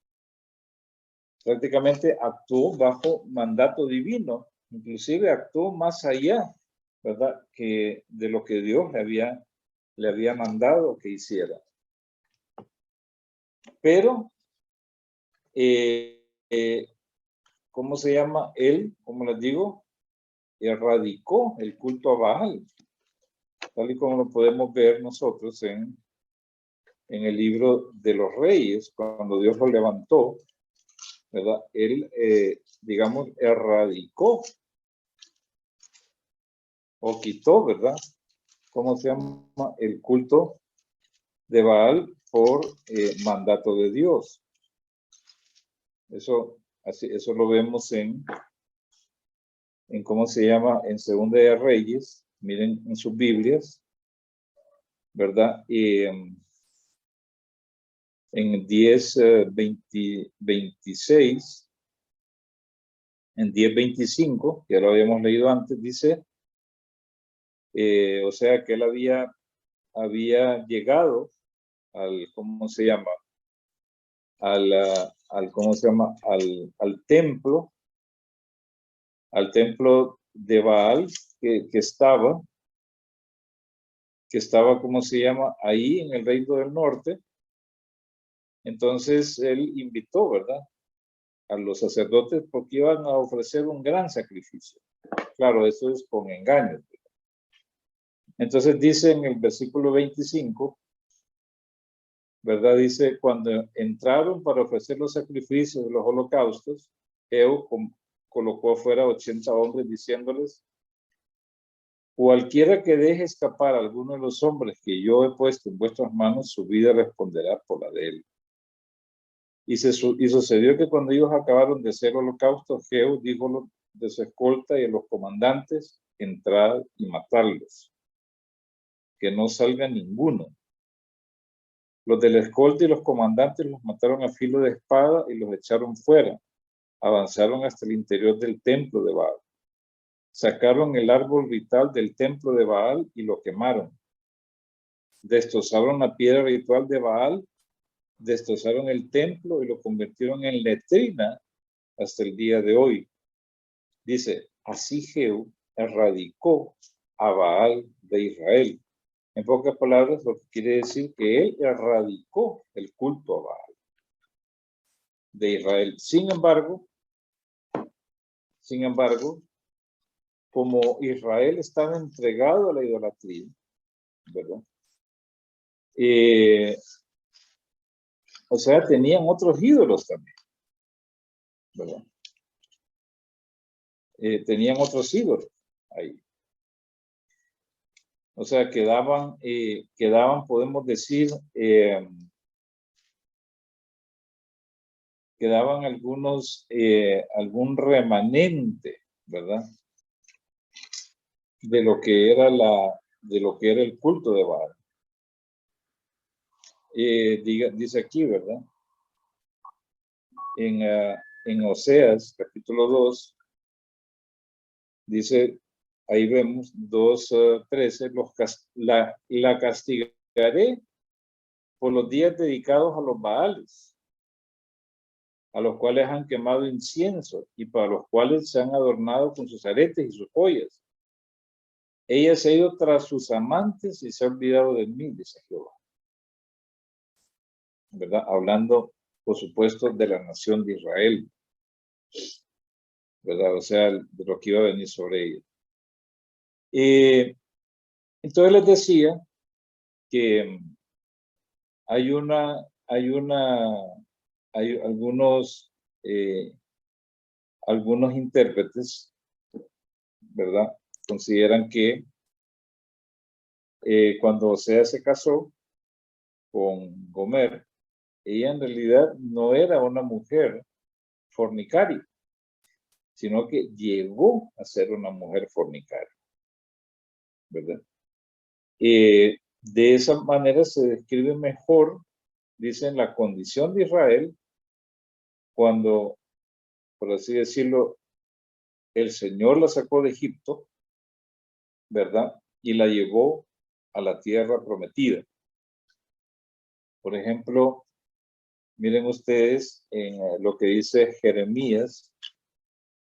Prácticamente actuó bajo mandato divino, inclusive actuó más allá, ¿verdad? Que de lo que Dios le había mandado que hiciera. Pero, ¿cómo se llama? Él, como les digo, erradicó el culto a Baal, tal y como lo podemos ver nosotros en el libro de los reyes, cuando Dios lo levantó, ¿verdad? Él, digamos, erradicó o quitó, ¿verdad? ¿Cómo se llama? El culto de Baal por mandato de Dios. Eso lo vemos en ¿cómo se llama? En Segunda de Reyes. Miren en sus Biblias, ¿verdad? En 10:26, en 10:25, que ya lo habíamos leído antes, dice, o sea que él había llegado al, ¿cómo se llama? ¿Cómo se llama? Al templo de Baal que estaba, ¿cómo se llama? Ahí en el reino del norte. Entonces él invitó, ¿verdad? A los sacerdotes porque iban a ofrecer un gran sacrificio. Claro, eso es con engaño. Entonces dice en el versículo 25, ¿verdad? Dice, cuando entraron para ofrecer los sacrificios de los holocaustos, Jehú colocó afuera 80 hombres diciéndoles, cualquiera que deje escapar a alguno de los hombres que yo he puesto en vuestras manos, su vida responderá por la de él. Y sucedió que cuando ellos acabaron de hacer holocausto, Jehú dijo de su escolta y a los comandantes, entrad y matadlos, que no salga ninguno. Los de la escolta y los comandantes los mataron a filo de espada y los echaron fuera. Avanzaron hasta el interior del templo de Baal. Sacaron el árbol vital del templo de Baal y lo quemaron. Destrozaron la piedra ritual de Baal, destrozaron el templo y lo convirtieron en letrina hasta el día de hoy. Dice, así Jehú erradicó a Baal de Israel. En pocas palabras, lo que quiere decir que él erradicó el culto a Baal de Israel. Sin embargo, como Israel estaba entregado a la idolatría, ¿verdad? O sea, tenían otros ídolos también, ¿verdad? Tenían otros ídolos ahí. O sea, quedaban, podemos decir, quedaban algún remanente, ¿verdad? De lo que era el culto de Baal. Dice aquí, ¿verdad? En Oseas, capítulo 2, dice, ahí vemos 2:13, la castigaré por los días dedicados a los Baales, a los cuales han quemado incienso y para los cuales se han adornado con sus aretes y sus joyas. Ella se ha ido tras sus amantes y se ha olvidado de mí, dice Jehová. ¿Verdad? Hablando, por supuesto, de la nación de Israel. ¿Verdad? O sea, de lo que iba a venir sobre ella. Entonces les decía que hay algunos intérpretes, ¿verdad? Consideran que cuando Osea se casó con Gomer, ella en realidad no era una mujer fornicaria, sino que llegó a ser una mujer fornicaria, ¿verdad? De esa manera se describe mejor, dicen, la condición de Israel cuando, por así decirlo, el Señor la sacó de Egipto, ¿verdad? Y la llevó a la tierra prometida. Por ejemplo, miren ustedes en lo que dice Jeremías,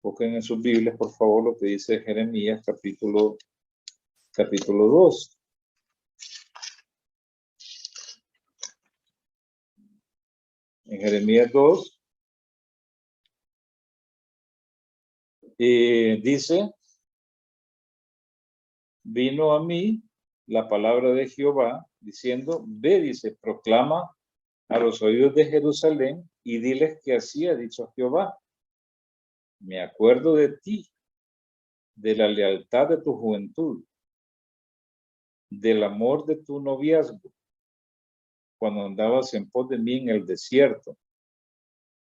busquen en sus Biblias, por favor, lo que dice Jeremías, capítulo 2. En Jeremías 2, dice, vino a mí la palabra de Jehová, diciendo, ve, dice, proclama a los oídos de Jerusalén y diles que así ha dicho Jehová. Me acuerdo de ti, de la lealtad de tu juventud, del amor de tu noviazgo, cuando andabas en pos de mí en el desierto,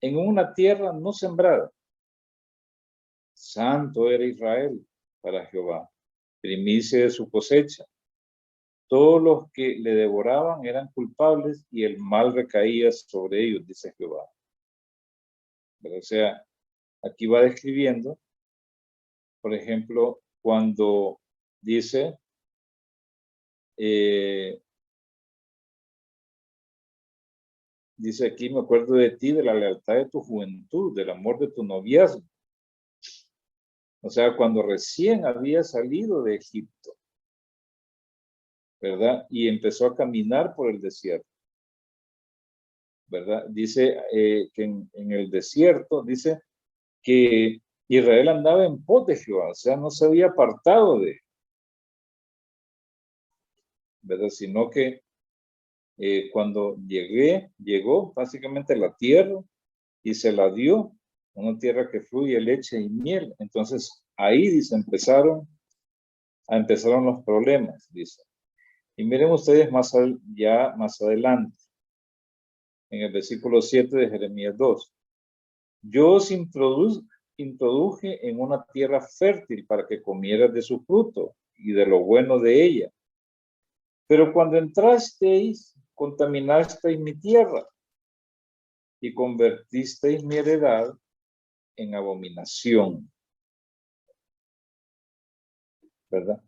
en una tierra no sembrada. Santo era Israel para Jehová, primicia de su cosecha. Todos los que le devoraban eran culpables y el mal recaía sobre ellos, dice Jehová. Pero, o sea, aquí va describiendo, por ejemplo, cuando dice, dice aquí, me acuerdo de ti, de la lealtad de tu juventud, del amor de tu noviazgo. O sea, cuando recién había salido de Egipto, ¿verdad? Y empezó a caminar por el desierto, ¿verdad? Dice que en el desierto, dice que Israel andaba en pos de Jehová, o sea, no se había apartado de él, ¿verdad? Sino que cuando llegó básicamente a la tierra y se la dio, una tierra que fluye leche y miel. Entonces, ahí, dice, empezaron los problemas, dice. Y miren ustedes más adelante, en el versículo 7 de Jeremías 2. Yo os introduje en una tierra fértil para que comieras de su fruto y de lo bueno de ella. Pero cuando entrasteis, contaminasteis mi tierra y convertisteis mi heredad en abominación, ¿verdad?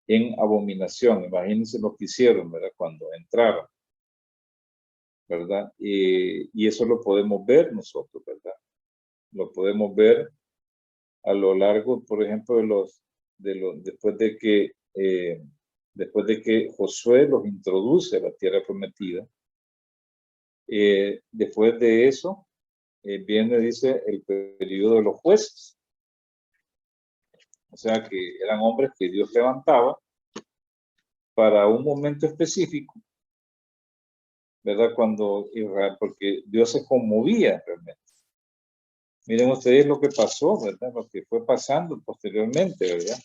En abominación. Imagínense lo que hicieron, ¿verdad? Cuando entraron, ¿verdad? Y eso lo podemos ver nosotros, ¿verdad? Lo podemos ver a lo largo, por ejemplo, después de que Josué los introduce a la tierra prometida. Después de eso, viene, dice, el periodo de los jueces. O sea, que eran hombres que Dios levantaba para un momento específico, ¿verdad? Cuando Israel, porque Dios se conmovía realmente. Miren ustedes lo que pasó, ¿verdad? Lo que fue pasando posteriormente, ¿verdad?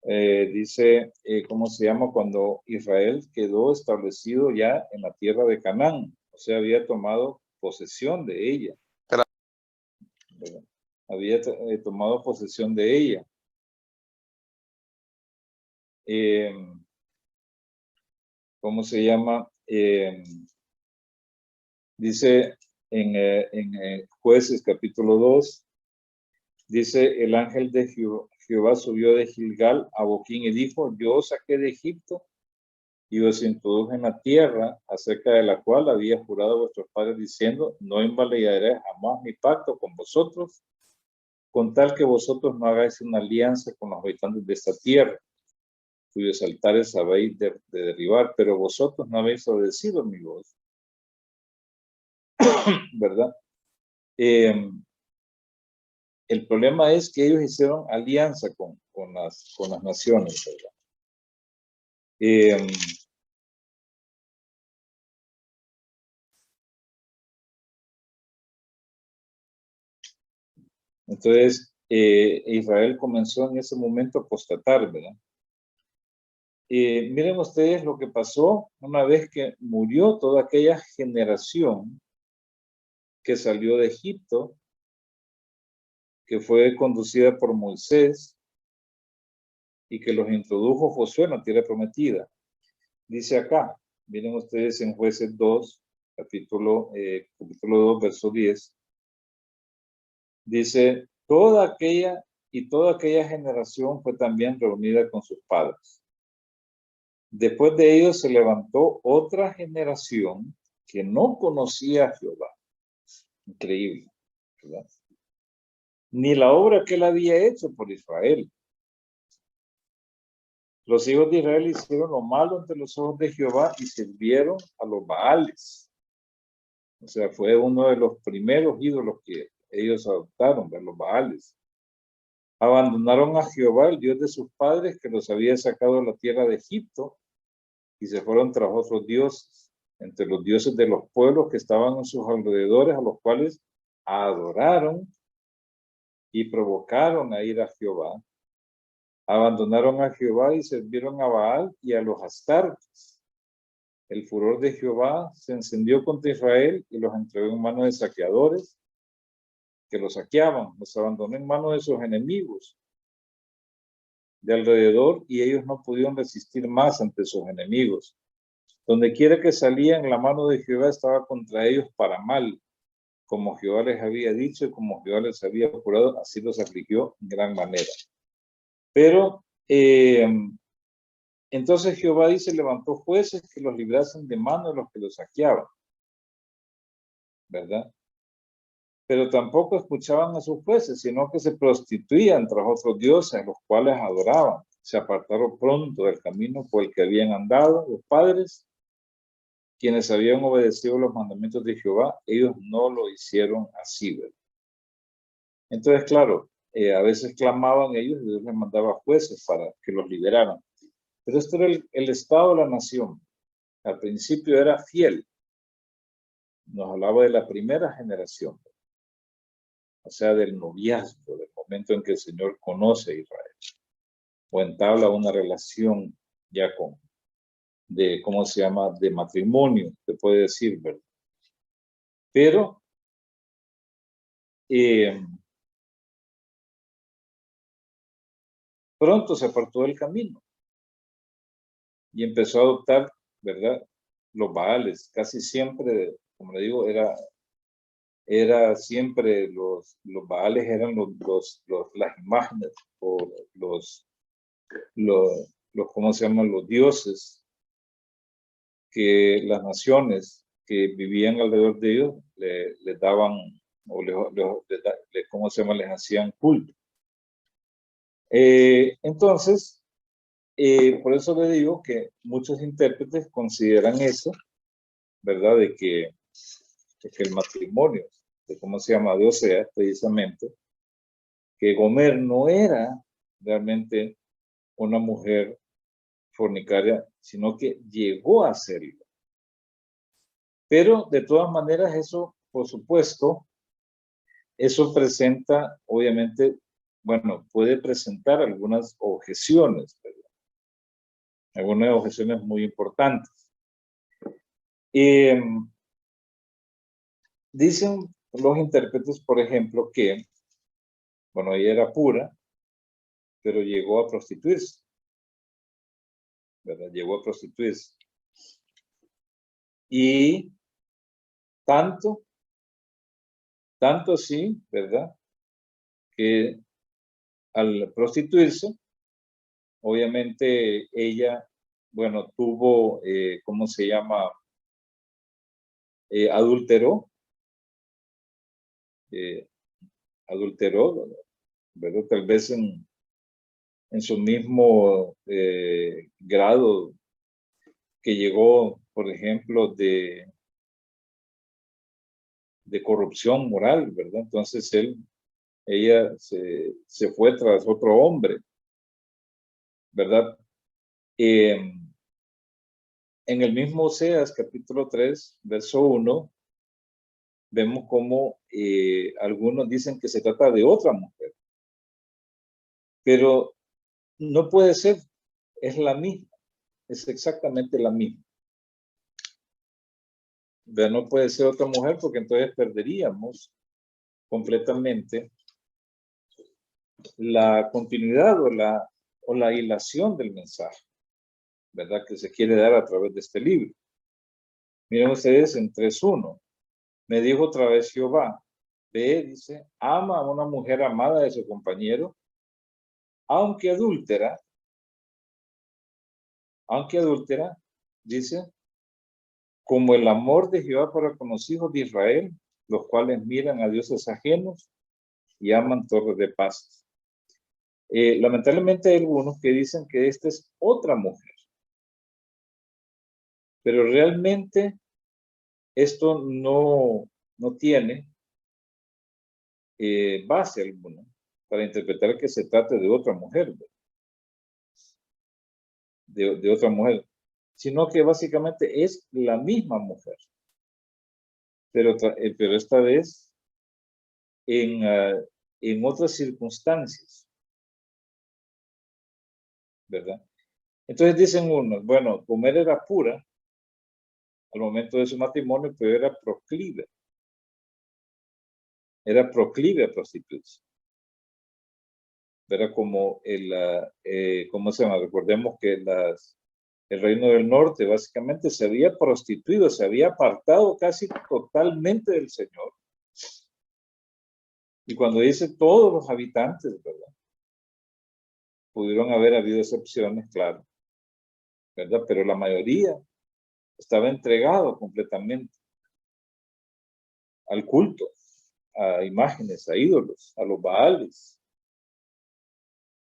dice, ¿cómo se llama? Cuando Israel quedó establecido ya en la tierra de Canaán, o sea, había tomado posesión de ella. ¿Verdad? Había tomado posesión de ella. ¿Cómo se llama? Dice en Jueces capítulo 2, dice, el ángel de Jehová subió de Gilgal a Boquín y dijo, yo os saqué de Egipto y os introduje en la tierra acerca de la cual había jurado a vuestros padres diciendo, no invalidaré jamás mi pacto con vosotros, con tal que vosotros no hagáis una alianza con los habitantes de esta tierra, cuyos altares habéis de derribar, pero vosotros no habéis obedecido mi voz. ¿Verdad? El problema es que ellos hicieron alianza con las naciones, ¿verdad? Entonces, Israel comenzó en ese momento a apostatar, ¿verdad? Miren ustedes lo que pasó una vez que murió toda aquella generación que salió de Egipto, que fue conducida por Moisés y que los introdujo Josué en la tierra prometida. Dice acá, miren ustedes en Jueces 2, capítulo 2, verso 10, dice, toda aquella generación fue también reunida con sus padres. Después de ellos se levantó otra generación que no conocía a Jehová. Increíble, ¿verdad? Ni la obra que él había hecho por Israel. Los hijos de Israel hicieron lo malo ante los ojos de Jehová y sirvieron a los Baales. O sea, fue uno de los primeros ídolos que ellos adoptaron, de los Baales. Abandonaron a Jehová, el Dios de sus padres, que los había sacado de la tierra de Egipto, y se fueron tras otros dioses, entre los dioses de los pueblos que estaban en sus alrededores, a los cuales adoraron y provocaron a ir a Jehová. Abandonaron a Jehová y sirvieron a Baal y a los Astartes. El furor de Jehová se encendió contra Israel y los entregó en manos de saqueadores que los saqueaban, los abandonó en manos de sus enemigos de alrededor y ellos no pudieron resistir más ante sus enemigos. Donde quiera que salían, la mano de Jehová estaba contra ellos para mal, como Jehová les había dicho y como Jehová les había jurado, así los afligió en gran manera. Pero entonces Jehová dice, levantó jueces que los librasen de mano de los que los saqueaban, ¿verdad? Pero tampoco escuchaban a sus jueces, sino que se prostituían tras otros dioses, a los cuales adoraban. Se apartaron pronto del camino por el que habían andado los padres, quienes habían obedecido los mandamientos de Jehová, ellos no lo hicieron así, ¿verdad? Entonces, claro, a veces clamaban ellos y Dios les mandaba jueces para que los liberaran. Pero esto era el estado de la nación. Al principio era fiel. Nos hablaba de la primera generación, o sea, del noviazgo, del momento en que el Señor conoce a Israel, o entabla una relación ya ¿cómo se llama? De matrimonio, se puede decir, ¿verdad? Pero pronto se apartó del camino y empezó a adoptar, ¿verdad? Los Baales. Casi siempre, como le digo, era siempre los Baales eran las imágenes o los ¿cómo se llaman? Los dioses que las naciones que vivían alrededor de ellos les daban, o ¿cómo se llama? Les hacían culto. Entonces, por eso le digo que muchos intérpretes consideran eso, ¿verdad? De que el matrimonio, de cómo se llama, de Osea, precisamente, que Gomer no era realmente una mujer fornicaria, sino que llegó a serlo. Pero de todas maneras eso, por supuesto, eso presenta obviamente bueno, puede presentar algunas objeciones, ¿verdad? Algunas objeciones muy importantes. Dicen los intérpretes, por ejemplo, que, bueno, ella era pura, pero llegó a prostituirse, ¿verdad? Llegó a prostituirse. Y tanto así, ¿verdad? Que al prostituirse, obviamente ella, bueno, tuvo, ¿cómo se llama? Adulteró, ¿verdad? Tal vez en su mismo grado que llegó, por ejemplo, de corrupción moral, ¿verdad? Entonces ella se fue tras otro hombre, ¿verdad? En el mismo Oseas, capítulo 3, verso 1, vemos cómo algunos dicen que se trata de otra mujer, pero no puede ser, es la misma, es exactamente la misma. No puede ser otra mujer porque entonces perderíamos completamente la continuidad o la hilación del mensaje, ¿verdad? Que se quiere dar a través de este libro. Miren ustedes en 3.1. Me dijo otra vez Jehová, ve, dice, ama a una mujer amada de su compañero, aunque adúltera, dice, como el amor de Jehová para con los hijos de Israel, los cuales miran a dioses ajenos y aman torres de paz. Lamentablemente hay algunos que dicen que esta es otra mujer, pero realmente esto no tiene base alguna para interpretar que se trate de otra mujer, de otra mujer, sino que básicamente es la misma mujer, pero esta vez en otras circunstancias, ¿verdad? Entonces dicen unos, bueno, como él era pura al momento de su matrimonio, pero era proclive a prostituirse. ¿Verdad? Como ¿cómo se llama? Recordemos que el reino del norte básicamente se había prostituido, se había apartado casi totalmente del Señor. Y cuando dice todos los habitantes, ¿verdad? Pudieron haber habido excepciones, claro, ¿verdad? Pero la mayoría estaba entregado completamente al culto, a imágenes, a ídolos, a los baales,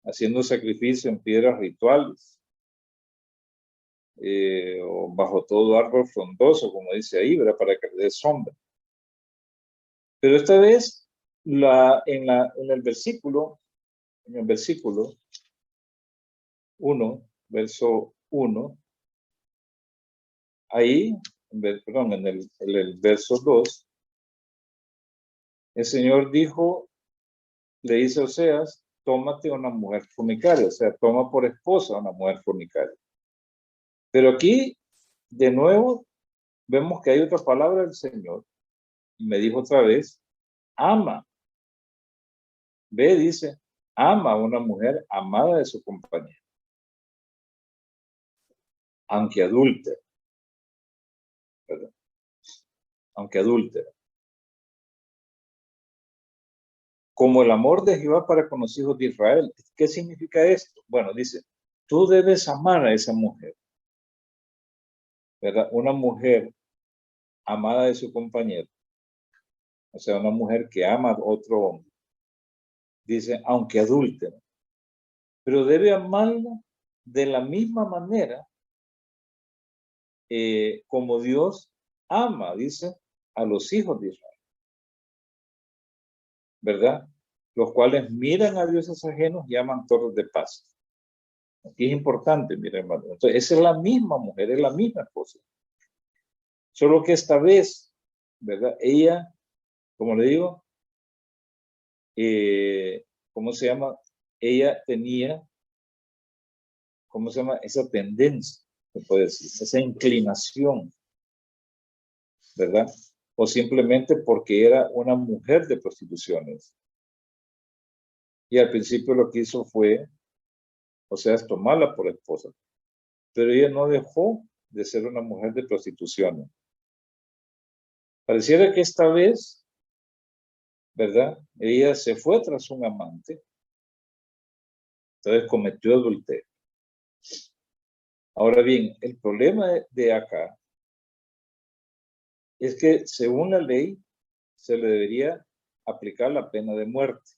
haciendo sacrificio en piedras rituales, o bajo todo árbol frondoso, como dice ahí, ¿verdad? Para que le dé sombra. Pero esta vez, en el versículo 1, verso 1, ahí, perdón, en el verso 2, el Señor dijo, le dice a Oseas, tómate una mujer fornicaria, o sea, toma por esposa a una mujer fornicaria. Pero aquí, de nuevo, vemos que hay otra palabra del Señor, y me dijo otra vez, ama. Ve, dice, ama a una mujer amada de su compañero, aunque adúltera, ¿verdad? Aunque adúltera. Como el amor de Jehová para con los hijos de Israel. ¿Qué significa esto? Bueno, dice, tú debes amar a esa mujer, ¿verdad? Una mujer amada de su compañero, o sea, una mujer que ama a otro hombre. Dice, aunque adúltera, pero debe amarla de la misma manera como Dios ama, dice, a los hijos de Israel, ¿verdad? Los cuales miran a dioses ajenos y aman torres de paz. Aquí es importante, mira, hermano. Entonces, esa es la misma mujer, es la misma cosa. Solo que esta vez, ¿verdad? Ella, como le digo, ¿cómo se llama? Ella tenía, ¿cómo se llama? Esa tendencia, se puede decir, esa inclinación, ¿verdad? O simplemente porque era una mujer de prostituciones. Y al principio lo que hizo fue, o sea, es tomarla por esposa. Pero ella no dejó de ser una mujer de prostituciones. Pareciera que esta vez, ¿verdad? Ella se fue tras un amante. Entonces cometió adulterio. Ahora bien, el problema de acá es que según la ley se le debería aplicar la pena de muerte.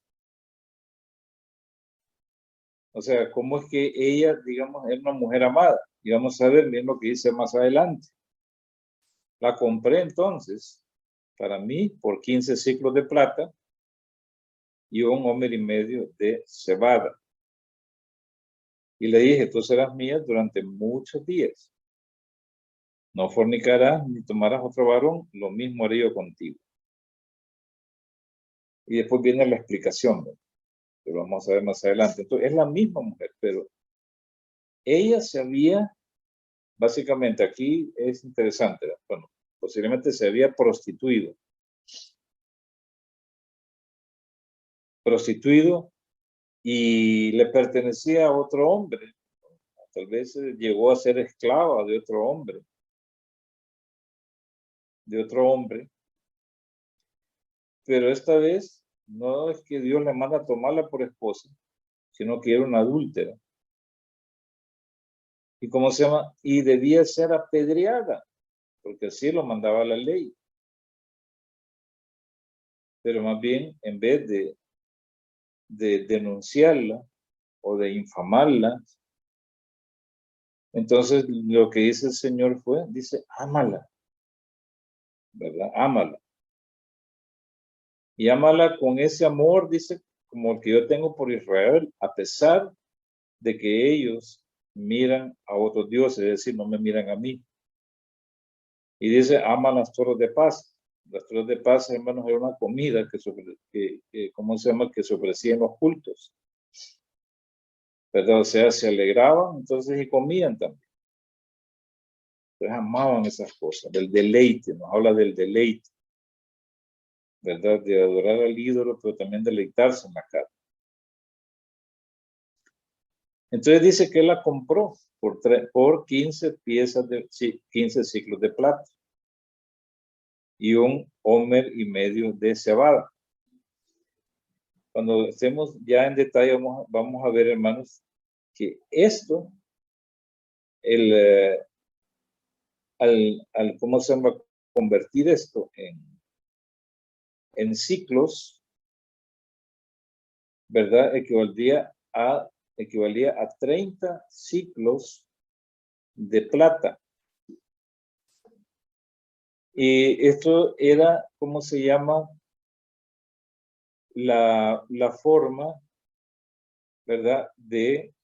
O sea, ¿cómo es que ella, digamos, es una mujer amada? Y vamos a ver bien lo que dice más adelante. La compré entonces, para mí, por 15 ciclos de plata y 1,5 de cebada. Y le dije, tú serás mía durante muchos días. No fornicarás ni tomarás otro varón, lo mismo haré yo contigo. Y después viene la explicación, ¿verdad? Que lo vamos a ver más adelante. Entonces, es la misma mujer, pero ella se había, básicamente aquí es interesante, ¿verdad? Bueno, posiblemente se había prostituido. Y le pertenecía a otro hombre. Tal vez llegó a ser esclava de otro hombre. Pero esta vez no es que Dios le manda a tomarla por esposa, sino que era una adúltera. ¿Y cómo se llama? Y debía ser apedreada, porque así lo mandaba la ley. Pero más bien, en vez de denunciarla o de infamarla, entonces lo que dice el Señor dice, ámala, ¿verdad? Ámala. Y ámala con ese amor, dice, como el que yo tengo por Israel, a pesar de que ellos miran a otros dioses, es decir, no me miran a mí. Y dice, ama las torres de paz. Las torres de paz, hermanos, era una comida ¿cómo se llama? Que se ofrecía en los cultos. ¿Verdad? O sea, se alegraban, entonces, y comían también. Entonces, amaban esas cosas, del deleite, nos habla del deleite, ¿verdad? De adorar al ídolo, pero también deleitarse en la carne. Entonces dice que él la compró por 15 15 ciclos de plata y 1,5 de cebada. Cuando estemos ya en detalle, vamos a ver, hermanos, que esto, ¿cómo se llama? Convertir esto en ciclos, ¿verdad? Equivalía a 30 ciclos de plata. Y esto era, ¿cómo se llama? La forma, ¿verdad? De,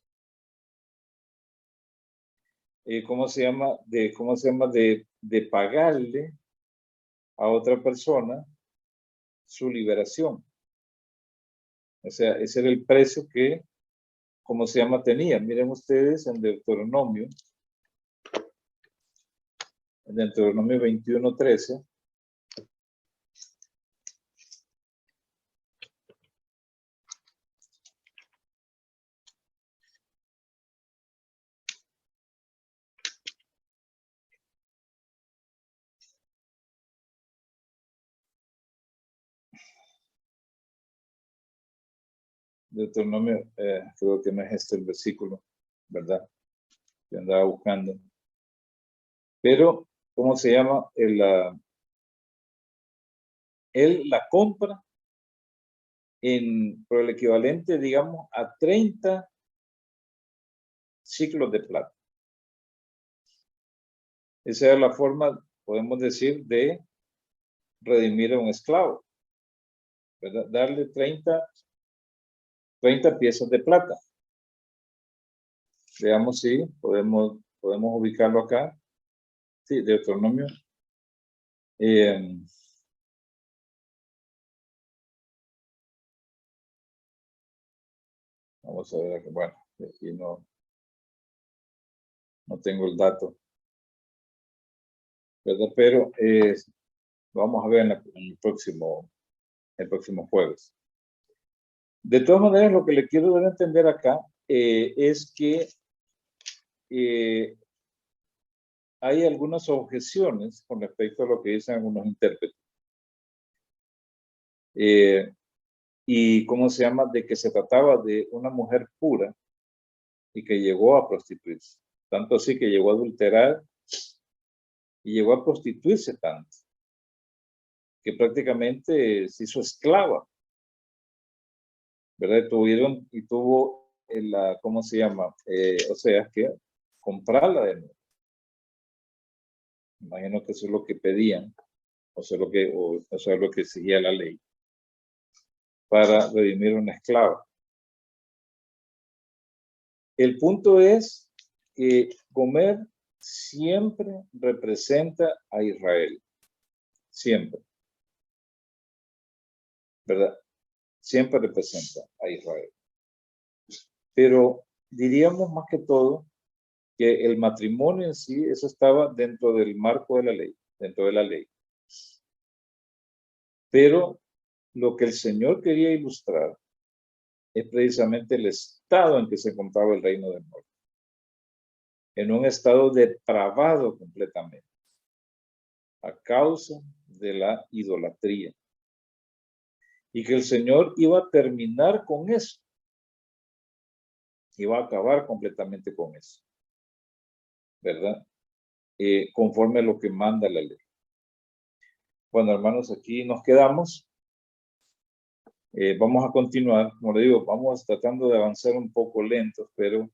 ¿cómo se llama? De pagarle a otra persona su liberación. O sea, ese era el precio que, ¿cómo se llama? Tenía. Miren ustedes en Deuteronomio 21:13. Deuteronomio, creo que no es este el versículo, ¿verdad? Que andaba buscando. Pero, ¿cómo se llama? Él la compra por el equivalente, digamos, a 30 ciclos de plata. Esa es la forma, podemos decir, de redimir a un esclavo, ¿verdad? Darle 30 piezas de plata. Veamos si podemos ubicarlo acá. Sí, Deuteronomio. Vamos a ver aquí. Bueno, aquí no tengo el dato, ¿verdad? Pero vamos a ver en el próximo jueves. De todas maneras, lo que le quiero dar a entender acá es que hay algunas objeciones con respecto a lo que dicen algunos intérpretes. Y cómo se llama, de que se trataba de una mujer pura y que llegó a prostituirse. Tanto así que llegó a adulterar y llegó a prostituirse tanto que prácticamente se hizo esclava, ¿verdad? Tuvo ¿cómo se llama? O sea, que comprarla de nuevo. Imagino que eso es lo que pedían, o sea, lo que exigía la ley para redimir una esclava. El punto es que Gomer siempre representa a Israel. Siempre. ¿Verdad? Siempre representa a Israel. Pero diríamos más que todo que el matrimonio en sí, eso estaba dentro del marco de la ley, dentro de la ley. Pero lo que el Señor quería ilustrar es precisamente el estado en que se encontraba el reino del norte. En un estado depravado completamente, a causa de la idolatría. Y que el Señor iba a terminar con eso. Iba a acabar completamente con eso. ¿Verdad? Conforme a lo que manda la ley. Bueno, hermanos, aquí nos quedamos. Vamos a continuar. Como le digo, vamos tratando de avanzar un poco lentos, pero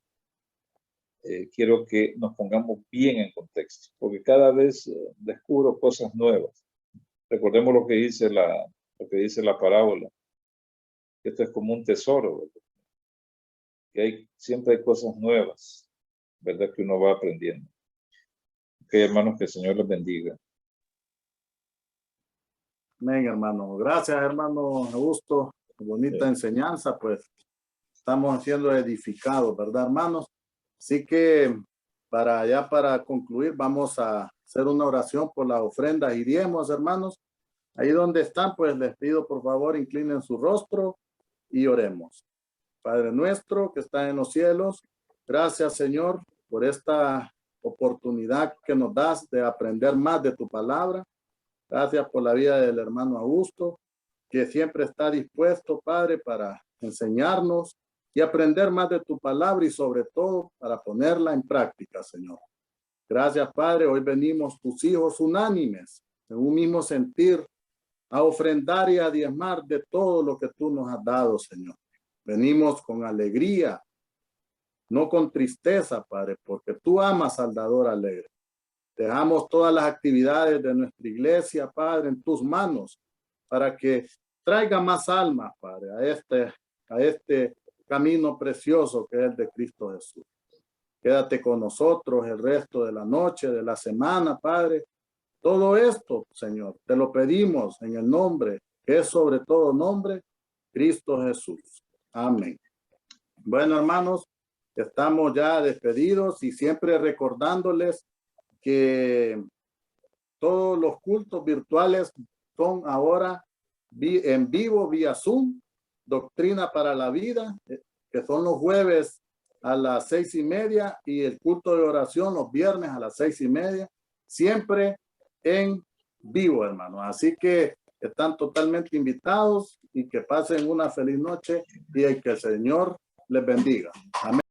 quiero que nos pongamos bien en contexto, porque cada vez descubro cosas nuevas. Recordemos lo que dice la parábola. Esto es como un tesoro, ¿verdad? Que siempre hay cosas nuevas, ¿verdad? Que uno va aprendiendo. Ok, hermanos, que el Señor les bendiga. Amén, hermano. Gracias, hermano Augusto. Bonita enseñanza, pues estamos siendo edificados, ¿verdad, hermanos? Así que para concluir, vamos a hacer una oración por las ofrendas y diezmos, hermanos. Ahí donde están, pues les pido por favor, inclinen su rostro y oremos. Padre nuestro que está en los cielos, gracias, Señor, por esta oportunidad que nos das de aprender más de tu palabra. Gracias por la vida del hermano Augusto, que siempre está dispuesto, Padre, para enseñarnos y aprender más de tu palabra y sobre todo para ponerla en práctica, Señor. Gracias, Padre. Hoy venimos tus hijos unánimes, en un mismo sentir, a ofrendar y a diezmar de todo lo que tú nos has dado, Señor. Venimos con alegría, no con tristeza, Padre, porque tú amas al dador alegre. Dejamos todas las actividades de nuestra iglesia, Padre, en tus manos, para que traiga más almas, Padre, a este camino precioso que es el de Cristo Jesús. Quédate con nosotros el resto de la noche, de la semana, Padre. Todo esto, Señor, te lo pedimos en el nombre, que es sobre todo nombre, Cristo Jesús. Amén. Bueno, hermanos, estamos ya despedidos y siempre recordándoles que todos los cultos virtuales son ahora en vivo vía Zoom, Doctrina para la Vida, que son los jueves a las 6:30 y el culto de oración los viernes a las 6:30, siempre en vivo, hermanos. Así que están totalmente invitados y que pasen una feliz noche y que el Señor les bendiga. Amén.